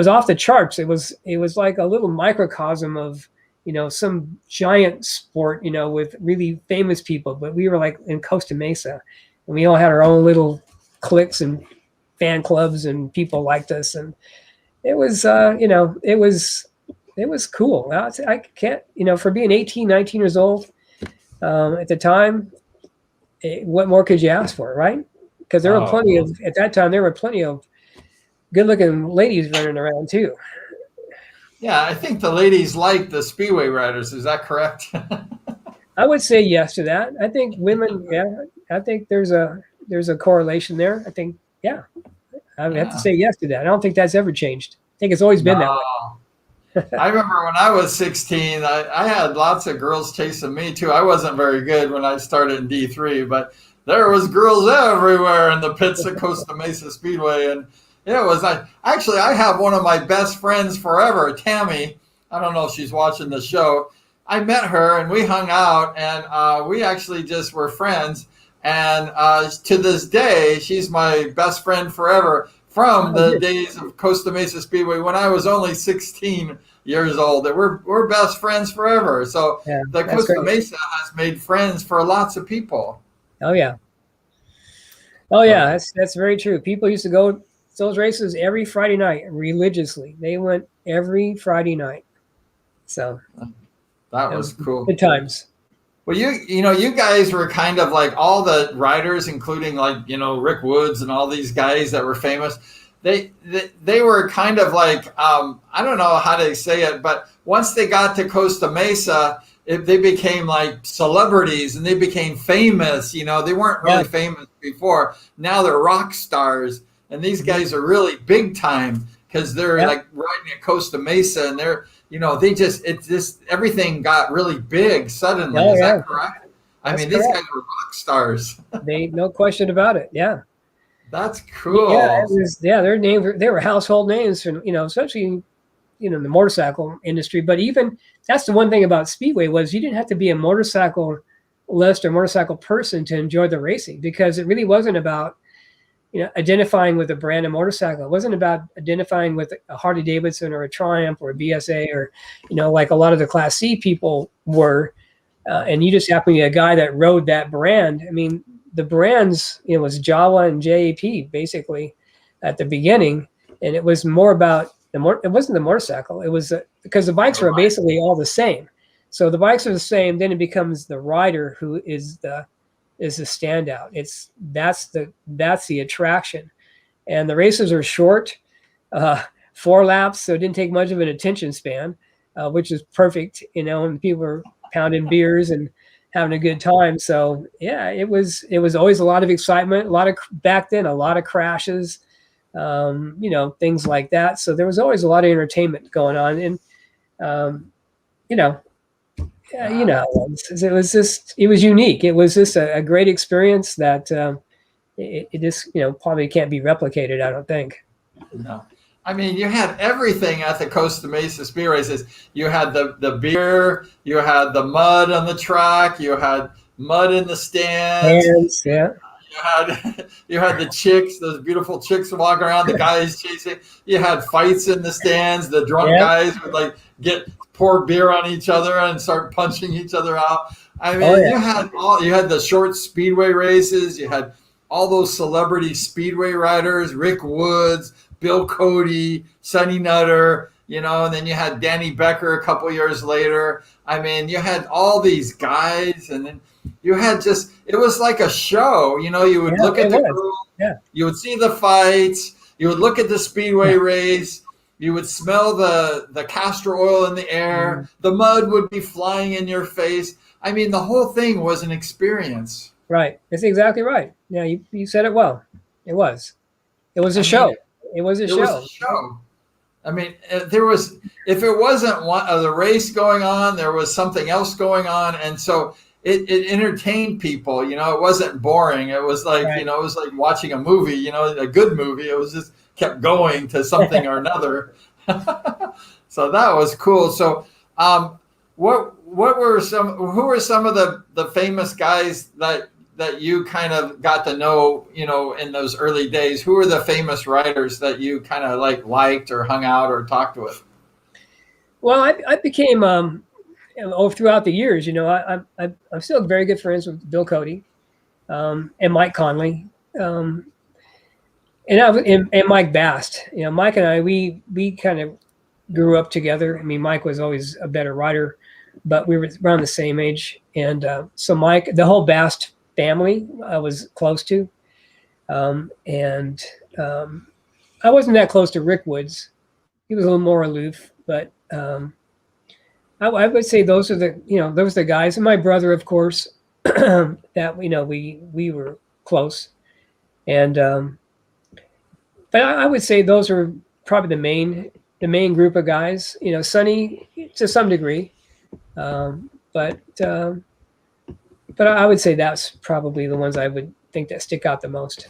off the charts. It was like a little microcosm of, some giant sport, with really famous people. But we were like in Costa Mesa, and we all had our own little cliques and fan clubs, and people liked us, and it was, it was cool. I can't, for being 18, 19 years old at the time, what more could you ask for, right? Because there were at that time, there were plenty of good-looking ladies running around too. Yeah, I think the ladies like the speedway riders. Is that correct? I would say yes to that. I think women, I think there's a correlation there. I think, I would have to say yes to that. I don't think that's ever changed. I think it's always been that way. I remember when I was 16, I had lots of girls chasing me too. I wasn't very good when I started in D3, but there was girls everywhere in the pits at Costa Mesa Speedway. And it was actually, I have one of my best friends forever, Tammy. I don't know if she's watching the show. I met her and we hung out, and we actually just were friends. And to this day, she's my best friend forever, from the days of Costa Mesa Speedway when I was only 16 years old. That we're best friends forever. So the Costa Mesa has made friends for lots of people. Oh yeah, that's very true. People used to go to those races every Friday night religiously. They went every Friday night. So that was cool. Good times. Well, you guys were kind of like all the riders, including like, Rick Woods and all these guys that were famous. They were kind of like, I don't know how to say it, but once they got to Costa Mesa, they became like celebrities and they became famous. They weren't really famous before. Now they're rock stars, and these guys are really big time because they're like riding at Costa Mesa, and they're, everything got really big suddenly. Is that correct? These guys were rock stars. No question about it. Yeah. That's cool. Yeah, their names they were household names, and especially in the motorcycle industry. But even that's the one thing about Speedway was you didn't have to be a motorcyclist or motorcycle person to enjoy the racing, because it really wasn't about identifying with a brand of motorcycle. It wasn't about identifying with a Harley Davidson or a Triumph or a BSA or, like a lot of the Class C people were. And you just happen to be a guy that rode that brand. The brands, was Jawa and JAP basically at the beginning. And it was more about it wasn't the motorcycle. It was because the bikes were basically all the same. So the bikes are the same. Then it becomes the rider who is the standout. That's the attraction. And the races are short, 4 laps, so it didn't take much of an attention span, which is perfect, and people are pounding beers and having a good time. So it was always a lot of excitement, back then a lot of crashes, things like that. So there was always a lot of entertainment going on, and it was unique. It was just a great experience that it just probably can't be replicated, I don't think. No. You had everything at the Costa Mesa Speed races. You had the beer, you had the mud on the track, you had mud in the stands. You had the chicks, those beautiful chicks walking around, the guys chasing. You had fights in the stands. The drunk guys would pour beer on each other and start punching each other out. You had the short speedway races. You had all those celebrity speedway riders, Rick Woods, Bill Cody, Sonny Nutter, and then you had Danny Becker a couple years later. You had all these guys, and then you had it was like a show. You would look at the crew, you would see the fights, you would look at the speedway race, you would smell the castor oil in the air, the mud would be flying in your face. The whole thing was an experience. Right. That's exactly right. Yeah, you said it well. It was a show. It was a show. There was, if it wasn't the race going on, there was something else going on. And so it entertained people, it wasn't boring. It was like, it was like watching a movie, a good movie. It was just kept going to something or another. So that was cool. So what who were some of the famous guys that you kind of got to know, in those early days? Who were the famous riders that you kind of liked or hung out or talked with? Well, I became throughout the years, I'm still very good friends with Bill Cody, and Mike Conley, and Mike Bast. Mike and I, we kind of grew up together. I mean, Mike was always a better rider, but we were around the same age, and so Mike, the whole Bast family, I was close to, and I wasn't that close to Rick Woods. He was a little more aloof, but I would say those are the guys, and my brother, of course, that we were close, and but I would say those are probably the main group of guys. Sonny to some degree, but I would say that's probably the ones I would think that stick out the most.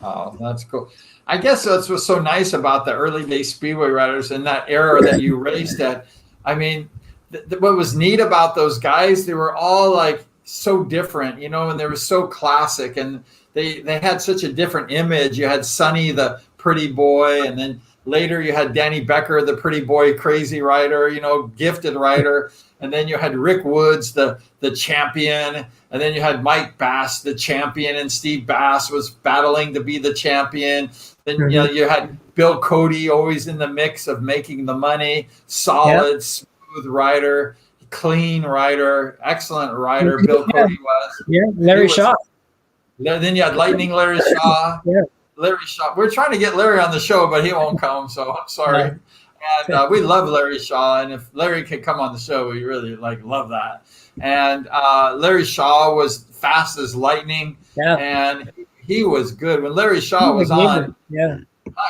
Oh, that's cool. I guess that's what's so nice about the early day speedway riders in that era that you raced at. I mean, what was neat about those guys, they were all so different, and they were so classic, and they had such a different image. You had Sonny, the pretty boy, and then later you had Danny Becker, the pretty boy, crazy rider, gifted rider. And then you had Rick Woods, the champion. And then you had Mike Bass, the champion, and Steve Bass was battling to be the champion. Then you had Bill Cody, always in the mix of making the money, solid, smooth rider, clean rider, excellent rider. Bill Cody was. Yeah, Larry Shaw. Then you had Lightning Larry Shaw. Yeah. Larry Shaw. We're trying to get Larry on the show, but he won't come, so I'm sorry. And we love Larry Shaw, and if Larry could come on the show, we really love that. And Larry Shaw was fast as lightning, and he was good. When Larry Shaw was on,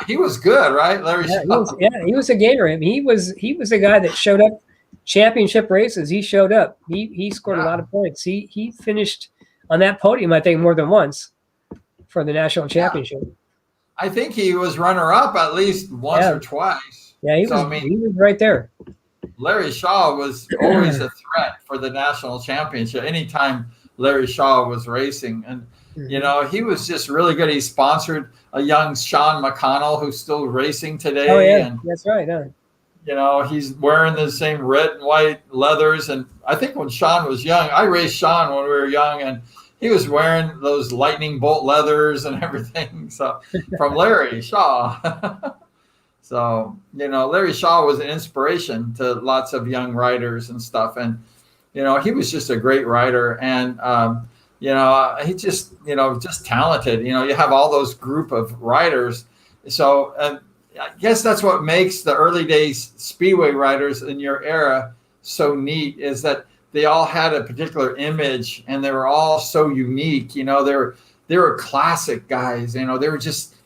he was good, right? Larry Shaw. He was a gainer. I mean, he was a guy that showed up championship races. He showed up. He scored a lot of points. He finished on that podium, I think, more than once for the national championship. I think he was runner-up at least once or twice. Yeah, he was right there. Larry Shaw was always a threat for the national championship. Anytime Larry Shaw was racing, and he was just really good. He sponsored a young Sean McConnell who's still racing today. Oh yeah, and, that's right. He's wearing the same red and white leathers. And I think when Sean was young, I raced Sean when we were young, and he was wearing those lightning bolt leathers and everything. So from Larry Shaw. So, Larry Shaw was an inspiration to lots of young riders and stuff. And, he was just a great rider. And, he just, just talented. You have all those group of riders. So I guess that's what makes the early days speedway riders in your era so neat, is that they all had a particular image and they were all so unique. They were classic guys. They were just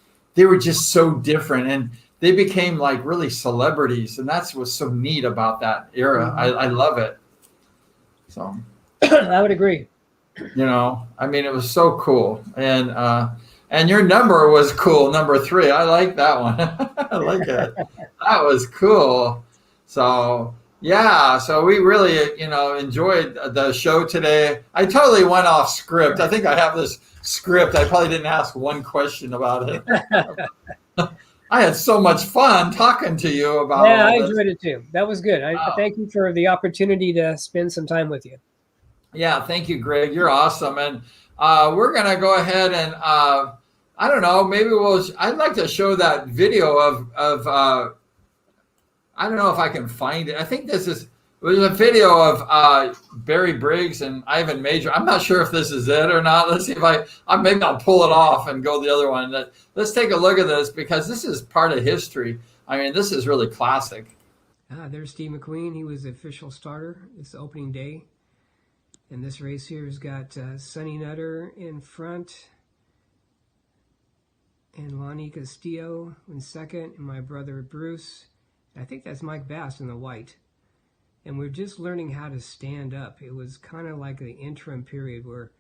so different. And they became really celebrities, and that's what's so neat about that era. I love it. So I would agree. It was so cool. And your number was cool, number 3. I like that one. I like it. That was cool. So so we really, enjoyed the show today. I totally went off script. I think I have this script. I probably didn't ask one question about it. I had so much fun talking to you about I enjoyed it too. That was good. I thank you for the opportunity to spend some time with you. Yeah, thank you, Greg. You're awesome. And we're going to go ahead and, I don't know, maybe I'd like to show that video of I don't know if I can find it. I think there's a video of Barry Briggs and Ivan Major. I'm not sure if this is it or not. Let's see if maybe I'll pull it off and go the other one. Let's take a look at this, because this is part of history. I mean, this is really classic. There's Steve McQueen. He was the official starter. It's the opening day. And this race here has got Sonny Nutter in front, and Lonnie Castillo in second, and my brother Bruce. I think that's Mike Bass in the white. And we're just learning how to stand up. It was kind of like the interim period where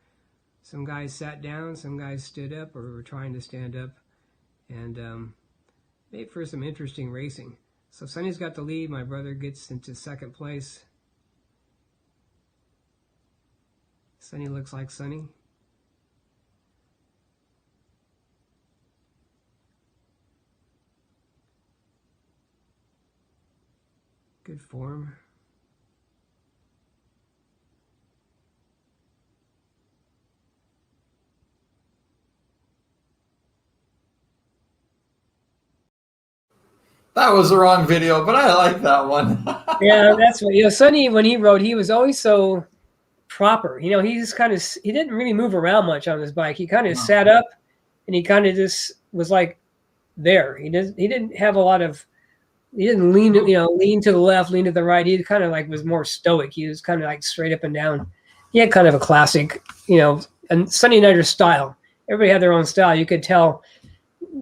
some guys sat down, some guys stood up, or were trying to stand up, and made for some interesting racing. So Sonny's got the lead. My brother gets into second place. Sonny looks like Sonny. Good form. That was the wrong video, but I like that one. Yeah, that's what, Sonny, when he rode, he was always so proper. He just kind of, he didn't really move around much on his bike. He kind of sat up and he kind of just was like there. He didn't have a lot of, he didn't lean, lean to the left, lean to the right. He kind of like was more stoic. He was kind of like straight up and down. He had kind of a classic, and Sonny Nighter's style. Everybody had their own style. You could tell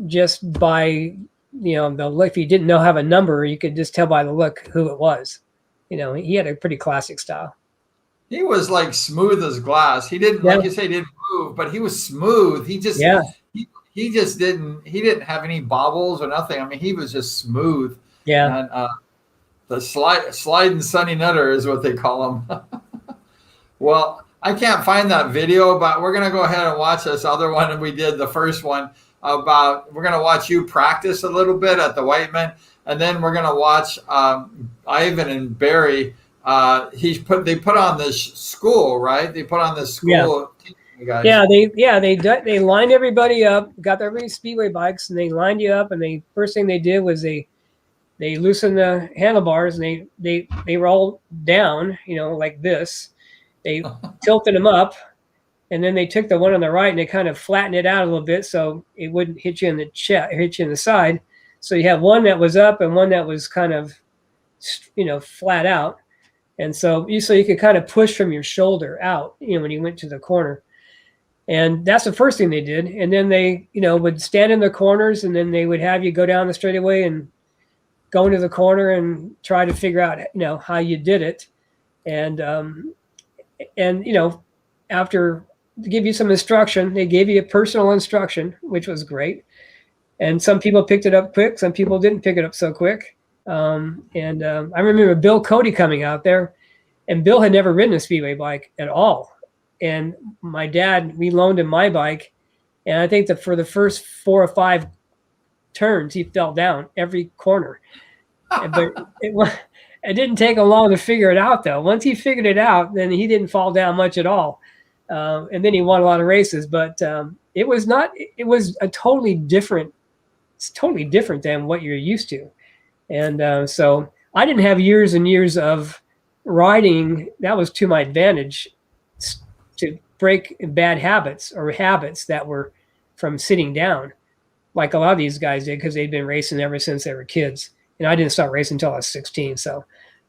just by, the look. If you didn't have a number, you could just tell by the look who it was. He had a pretty classic style. He was like smooth as glass. He didn't, like you say, didn't move, but he was smooth. He just, he just he didn't have any bobbles or nothing. I mean, he was just smooth. Yeah. And the sliding Sonny Nutter is what they call him. Well, I can't find that video, but we're going to go ahead and watch this other one. And we did the first one we're going to watch you practice a little bit at the Whitman. And then we're going to watch Ivan and Barry. They put on this school, right? They put on this school. Guys. Yeah, they lined everybody up, got every speedway bikes, and they lined you up. And first thing they did was they loosened the handlebars, and they rolled down, like this. They tilted them up, and then they took the one on the right and they kind of flattened it out a little bit so it wouldn't hit you in the chest, hit you in the side. So you have one that was up and one that was kind of, flat out. And so you could kind of push from your shoulder out, when you went to the corner. And that's the first thing they did. And then they, would stand in the corners, and then they would have you go down the straightaway and go into the corner and try to figure out, how you did it. And after to give you some instruction, they gave you a personal instruction, which was great. And some people picked it up quick. Some people didn't pick it up so quick. I remember Bill Cody coming out there, and Bill had never ridden a speedway bike at all. And my dad, we loaned him my bike. And I think that for the first 4 or 5 turns, he fell down every corner. But it didn't take him long to figure it out, though. Once he figured it out, then he didn't fall down much at all. And then he won a lot of races. But it was a totally different. It's totally different than what you're used to. And so I didn't have years and years of riding. That was to my advantage to break bad habits or habits that were from sitting down, like a lot of these guys did, because they'd been racing ever since they were kids. And I didn't start racing until I was 16. So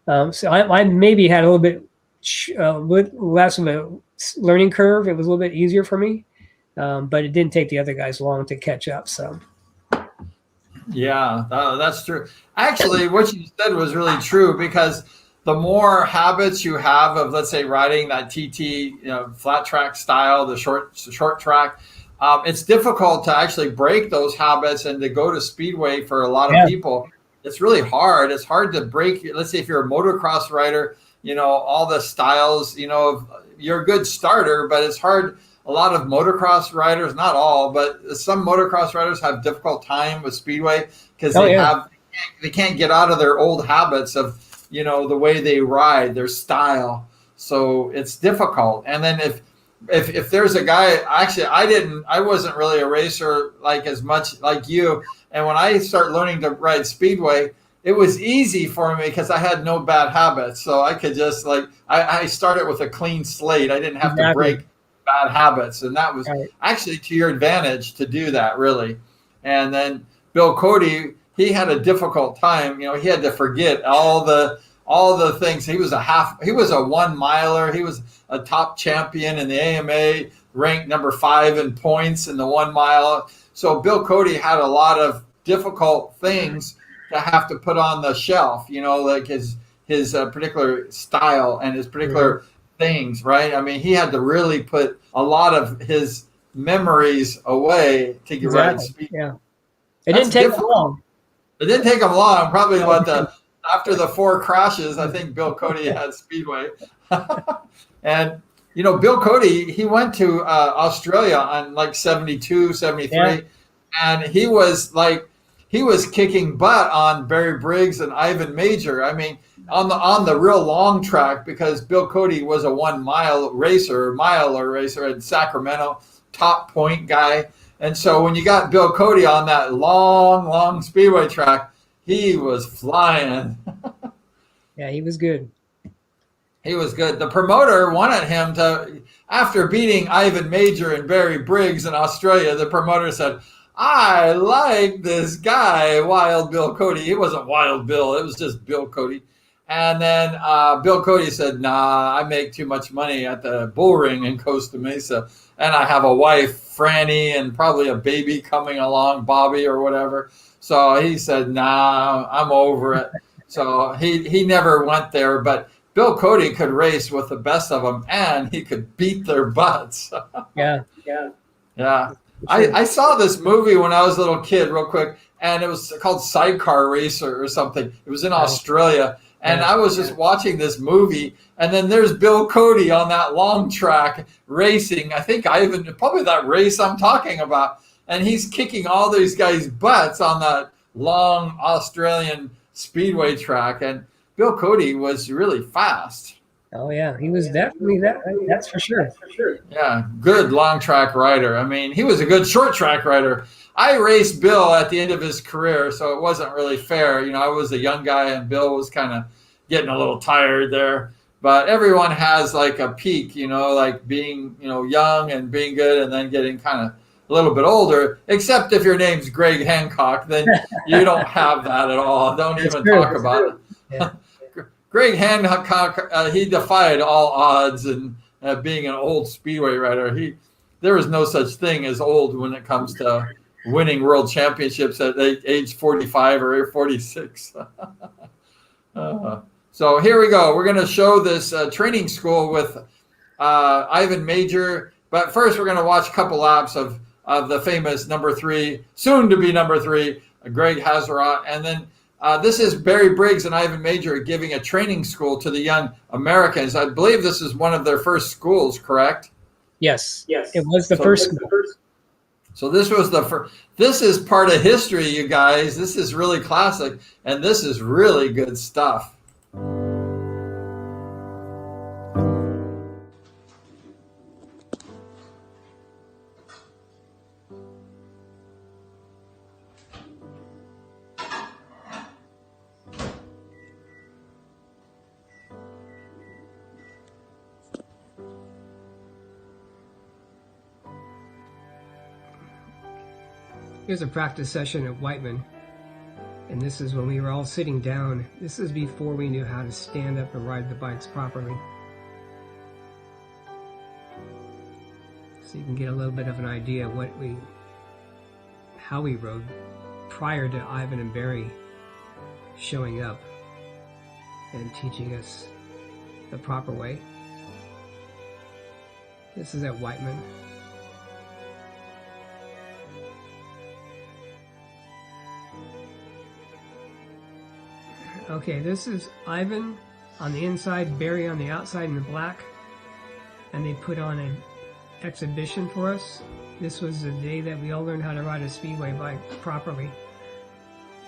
I maybe had a little bit less of a learning curve. It was a little bit easier for me, but it didn't take the other guys long to catch up. So. Yeah, that's true. Actually, what you said was really true, because the more habits you have of, let's say, riding that TT, flat track style, the short track, it's difficult to actually break those habits and to go to speedway for a lot of people. It's really hard. It's hard to break. Let's say if you're a motocross rider, all the styles, you're a good starter, but it's hard. A lot of motocross riders, not all, but some motocross riders have difficult time with speedway because they can't get out of their old habits of, the way they ride, their style. So it's difficult. And then if there's a guy, actually, I wasn't really a racer like as much like you. And when I started learning to ride speedway, it was easy for me because I had no bad habits. So I could just I started with a clean slate. I didn't have to break bad habits. And that was actually to your advantage to do that, really. And then Bill Cody, he had a difficult time. He had to forget all the things. He was a 1 miler. He was a top champion in the AMA, ranked number 5 in points in the 1 mile. So Bill Cody had a lot of difficult things to have to put on the shelf, like his particular style and his particular things, right? I mean, he had to really put a lot of his memories away to get right speed. Yeah. It didn't take him long. It didn't take him long. Probably after the 4 crashes, I think Bill Cody had speedway. And Bill Cody, he went to Australia on like 72, 73, Yeah. and he was kicking butt on Barry Briggs and Ivan Major. I mean, on the real long track, because Bill Cody was a 1 mile racer in Sacramento, top point guy. And so when you got Bill Cody on that long speedway track, he was flying. Yeah, he was good. He was good. The promoter wanted him to, after beating Ivan Major and Barry Briggs in Australia, the promoter said, I like this guy, Wild Bill Cody. He wasn't Wild Bill, it was just Bill Cody. And then Bill Cody said, nah, I make too much money at the bull ring in Costa Mesa. And I have a wife, Franny, and probably a baby coming along, Bobby or whatever. So he said, nah, I'm over it. So he never went there. But Bill Cody could race with the best of them, and he could beat their butts. Yeah. I saw this movie when I was a little kid, real quick, and it was called Sidecar Racer or something. It was in Australia, and I was just watching this movie, and then there's Bill Cody on that long track racing. I think probably that race I'm talking about, and he's kicking all these guys' butts on that long Australian speedway track, and Bill Cody was really fast. Oh yeah, he was definitely that. That's for sure. Yeah, good long track rider. I mean, he was a good short track rider. I raced Bill at the end of his career, so it wasn't really fair. I was a young guy, and Bill was kind of getting a little tired there. But everyone has like a peak, like being, young and being good, and then getting kind of a little bit older. Except if your name's Greg Hancock, then you don't have that at all. Don't even talk about it. Yeah. Greg Hancock, he defied all odds, and being an old speedway rider, there was no such thing as old when it comes to winning world championships at age 45 or 46. So here we go. We're going to show this training school with Ivan Major, but first we're going to watch a couple laps of the famous number 3, soon to be number 3, Greg Haserot, and then this is Barry Briggs and Ivan Major giving a training school to the young Americans. I believe this is one of their first schools, correct? Yes. It was the first school. So this was the first. This is part of history, you guys. This is really classic, and this is really good stuff. Here's a practice session at Whitman, and this is when we were all sitting down. This is before we knew how to stand up and ride the bikes properly. So you can get a little bit of an idea of how we rode prior to Ivan and Barry showing up and teaching us the proper way. This is at Whitman. Okay, this is Ivan on the inside, Barry on the outside in the black, and they put on an exhibition for us. This was the day that we all learned how to ride a speedway bike properly,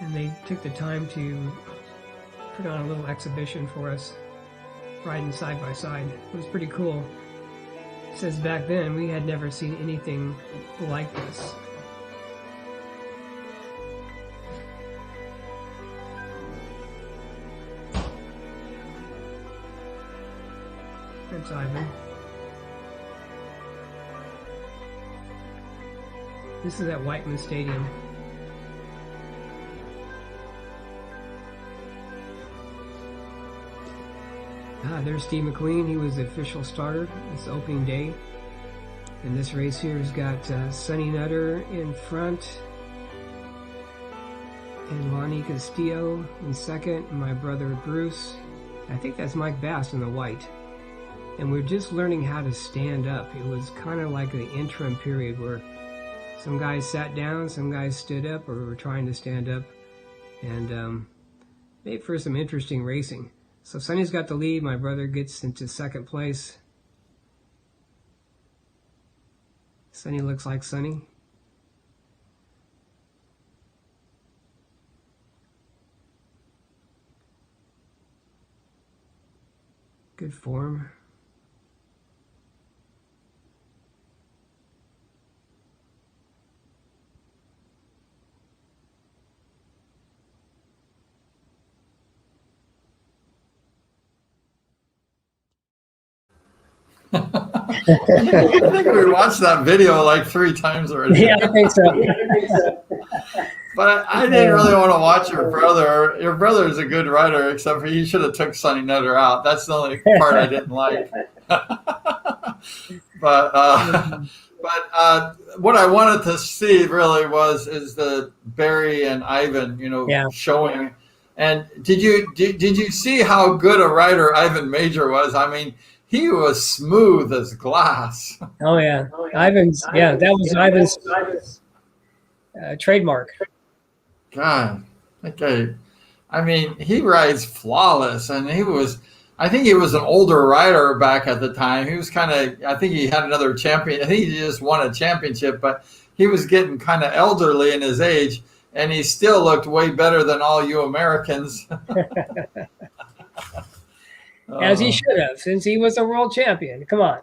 and they took the time to put on a little exhibition for us, riding side by side. It was pretty cool. It says back then we had never seen anything like this. That's Ivan. This is at Whitman Stadium. There's Steve McQueen. He was the official starter. It's opening day. And this race here has got Sonny Nutter in front, and Lonnie Castillo in second, and my brother Bruce. I think that's Mike Bass in the white. And we're just learning how to stand up. It was kind of like the interim period where some guys sat down, some guys stood up, or were trying to stand up, and made for some interesting racing. So Sonny's got the lead. My brother gets into second place. Sunny looks like Sunny. Good form. I think we watched that video like 3 times already. Yeah, I think so. But I didn't really want to watch your brother. Your brother is a good rider, except for he should have took Sonny Nutter out. That's the only part I didn't like. But what I wanted to see really is the Barry and Ivan, showing. And did you see how good a rider Ivan Major was? I mean, he was smooth as glass. Oh yeah, Ivan's. Yeah, that was Ivan's trademark. God, okay. I mean, he rides flawless, and I think he was an older rider back at the time. He was I think he had another champion. I think he just won a championship, but he was getting kind of elderly in his age, and he still looked way better than all you Americans. As he should have, since he was a world champion. Come on.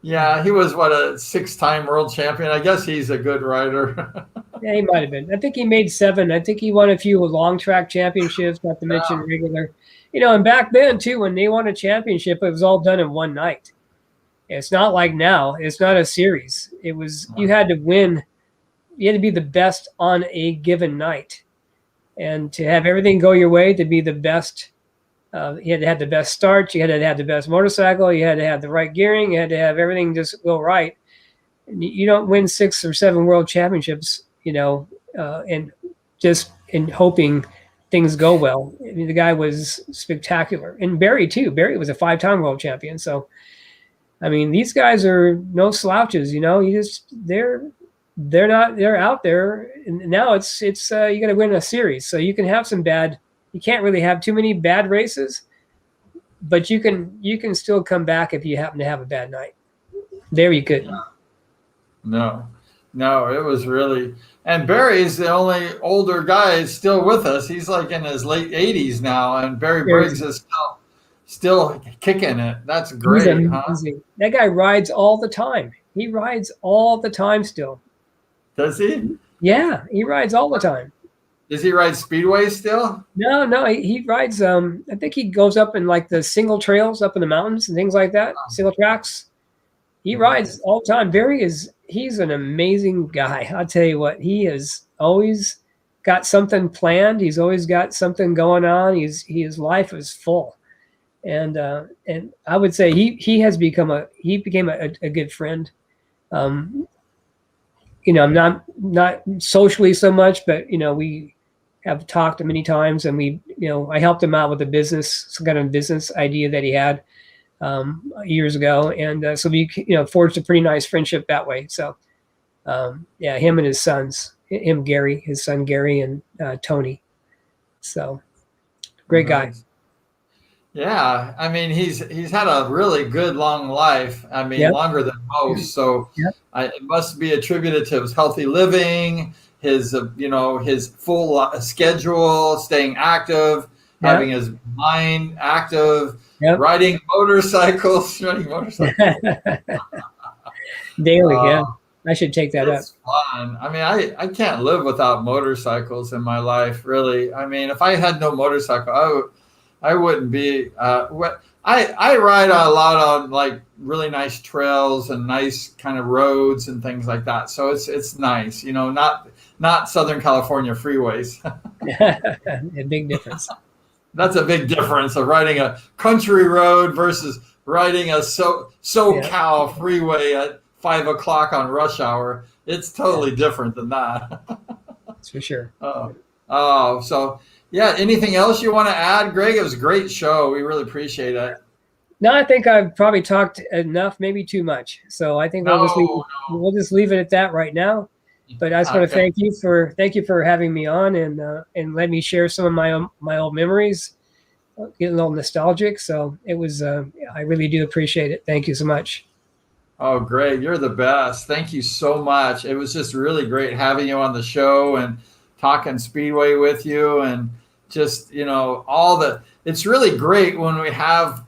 Yeah, he was, a 6-time world champion. I guess he's a good rider. Yeah, he might have been. I think he made 7. I think he won a few long track championships, not to mention regular. And back then, too, when they won a championship, it was all done in one night. It's not like now. It's not a series. It was, you had to win. You had to be the best on a given night. And to have everything go your way, to be the best, you had to have the best start. You had to have the best motorcycle. You had to have the right gearing. You had to have everything just go right. And you don't win 6 or 7 world championships, and just in hoping things go well. I mean, the guy was spectacular. And Barry, too. Barry was a 5-time world champion. So, I mean, these guys are no slouches, they're out there. And now it's you got to win a series. So you can have you can't really have too many bad races, but you can still come back if you happen to have a bad night. There you could. No, it was really. And Barry's the only older guy still with us. He's like in his late 80s now, and Barry Briggs is still kicking it. That's great. Huh? That guy rides all the time. He rides all the time still. Does he? Yeah, he rides all the time. Does he ride Speedway still? No, he rides. I think he goes up in like the single trails up in the mountains and things like that, single tracks. He rides all the time. He's an amazing guy. I'll tell you what, he has always got something planned. He's always got something going on. His life is full. And I would say he became a good friend. I'm not socially so much, but we have talked many times, and I helped him out with some kind of business idea that he had years ago, and so we forged a pretty nice friendship that way. So him and his sons, his son Gary and Tony. So great guy. Yeah, I mean he's had a really good long life. I mean longer than most. So it must be attributed to his healthy living, his his full schedule, staying active, having his mind active, riding motorcycles. Daily. I should take that up. It's fun. I mean, I can't live without motorcycles in my life. Really. I mean, if I had no motorcycle, I wouldn't be. I ride a lot on like really nice trails and nice kind of roads and things like that. So it's nice, not Southern California freeways. A big difference. That's a big difference of riding a country road versus riding a SoCal freeway at 5 o'clock on rush hour. It's totally different than that. That's for sure. So. Yeah. Anything else you want to add, Greg? It was a great show. We really appreciate it. No, I think I've probably talked enough, maybe too much. So I think we'll just leave it at that right now. But I just want to thank you for having me on and let me share some of my old memories, getting a little nostalgic. So it was I really do appreciate it. Thank you so much. Oh, Greg, you're the best. Thank you so much. It was just really great having you on the show and talking Speedway with you, and just, all the, it's really great when we have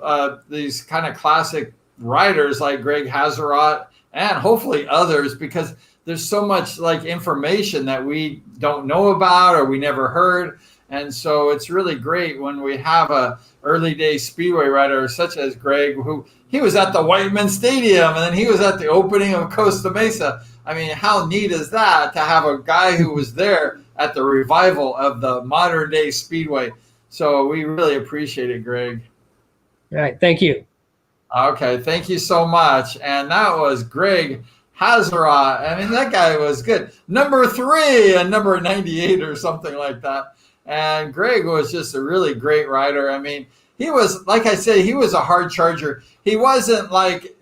these kind of classic riders like Greg Haserot and hopefully others, because there's so much like information that we don't know about or we never heard. And so it's really great when we have a early day Speedway rider such as Greg, who he was at the Whitman Stadium and then he was at the opening of Costa Mesa. I mean, how neat is that to have a guy who was there at the revival of the modern day Speedway? So we really appreciate it, Greg. All right. Thank you. Okay. Thank you so much. And that was Greg Haserot. I mean, that guy was good. Number 3 and number 98 or something like that. And Greg was just a really great rider. I mean, he was, like I said, he was a hard charger. He wasn't like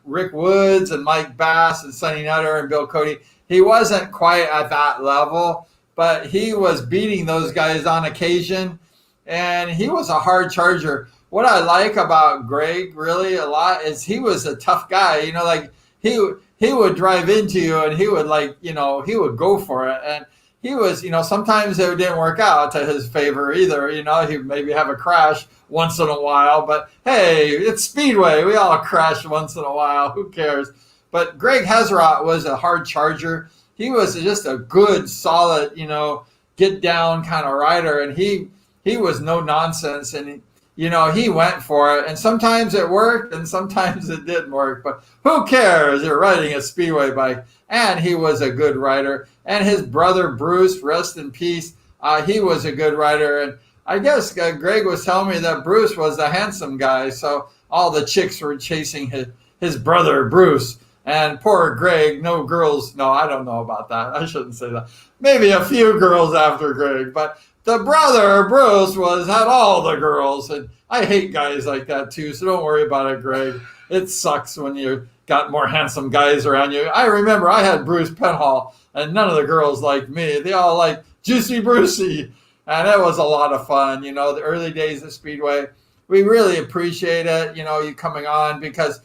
Rick Woods and Mike Bass and Sonny Nutter and Bill Cody. He wasn't quite at that level, but he was beating those guys on occasion. And he was a hard charger. What I like about Greg really a lot is he was a tough guy. Like he would drive into you and he would he would go for it. And he was, sometimes it didn't work out to his favor either. He'd maybe have a crash once in a while, but hey, it's Speedway. We all crash once in a while. Who cares? But Greg Haserot was a hard charger. He was just a good, solid, get down kind of rider. And he was no nonsense. And, he went for it. And sometimes it worked and sometimes it didn't work. But who cares? You're riding a Speedway bike. And he was a good rider. And his brother, Bruce, rest in peace, he was a good rider. And I guess Greg was telling me that Bruce was a handsome guy. So all the chicks were chasing his brother, Bruce. And poor Greg, no girls. No, I don't know about that. I shouldn't say that. Maybe a few girls after Greg. But the brother, Bruce, had all the girls. And I hate guys like that, too. So don't worry about it, Greg. It sucks when you got more handsome guys around you. I remember I had Bruce Penhall, and none of the girls liked me. They all liked Juicy Brucey. And it was a lot of fun. The early days of Speedway, we really appreciate it, you coming on, because,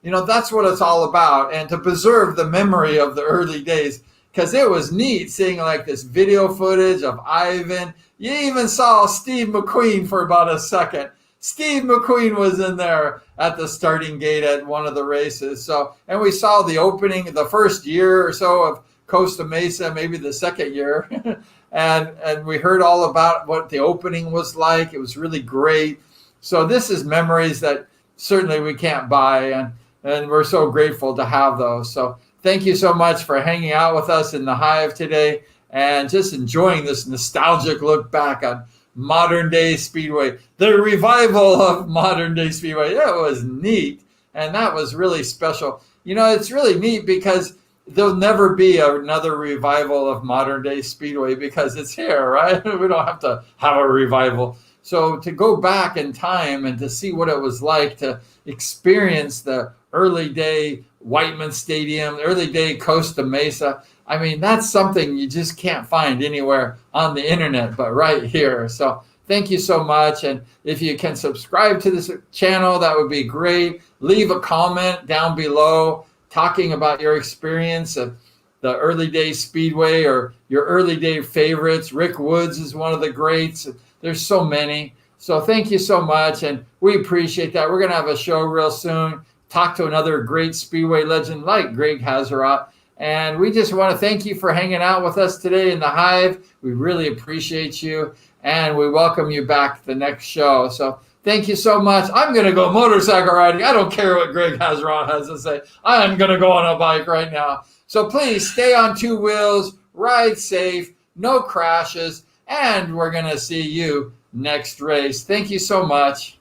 that's what it's all about. And to preserve the memory of the early days, because it was neat seeing like this video footage of Ivan. You even saw Steve McQueen for about a second. Steve McQueen was in there at the starting gate at one of the races. So, and we saw the opening, the first year or so of Costa Mesa, maybe the second year. and we heard all about what the opening was like. It was really great. So this is memories that certainly we can't buy. And we're so grateful to have those. So thank you so much for hanging out with us in the Hive today and just enjoying this nostalgic look back on modern day Speedway, the revival of modern day Speedway. It was neat. And that was really special. It's really neat because there'll never be another revival of modern day Speedway because it's here, right? We don't have to have a revival. So to go back in time and to see what it was like to experience the early day Whitman Stadium, early day Costa Mesa, I mean, that's something you just can't find anywhere on the internet, but right here. So thank you so much. And if you can subscribe to this channel, that would be great. Leave a comment down below talking about your experience of the early day Speedway or your early day favorites. Rick Woods is one of the greats. There's so many. So thank you so much. And we appreciate that. We're going to have a show real soon. Talk to another great Speedway legend like Greg Haserot. And we just want to thank you for hanging out with us today in the Hive. We really appreciate you. And we welcome you back to the next show. So thank you so much. I'm going to go motorcycle riding. I don't care what Greg Haserot has to say. I'm going to go on a bike right now. So please stay on 2 wheels, ride safe, no crashes, and we're going to see you next race. Thank you so much.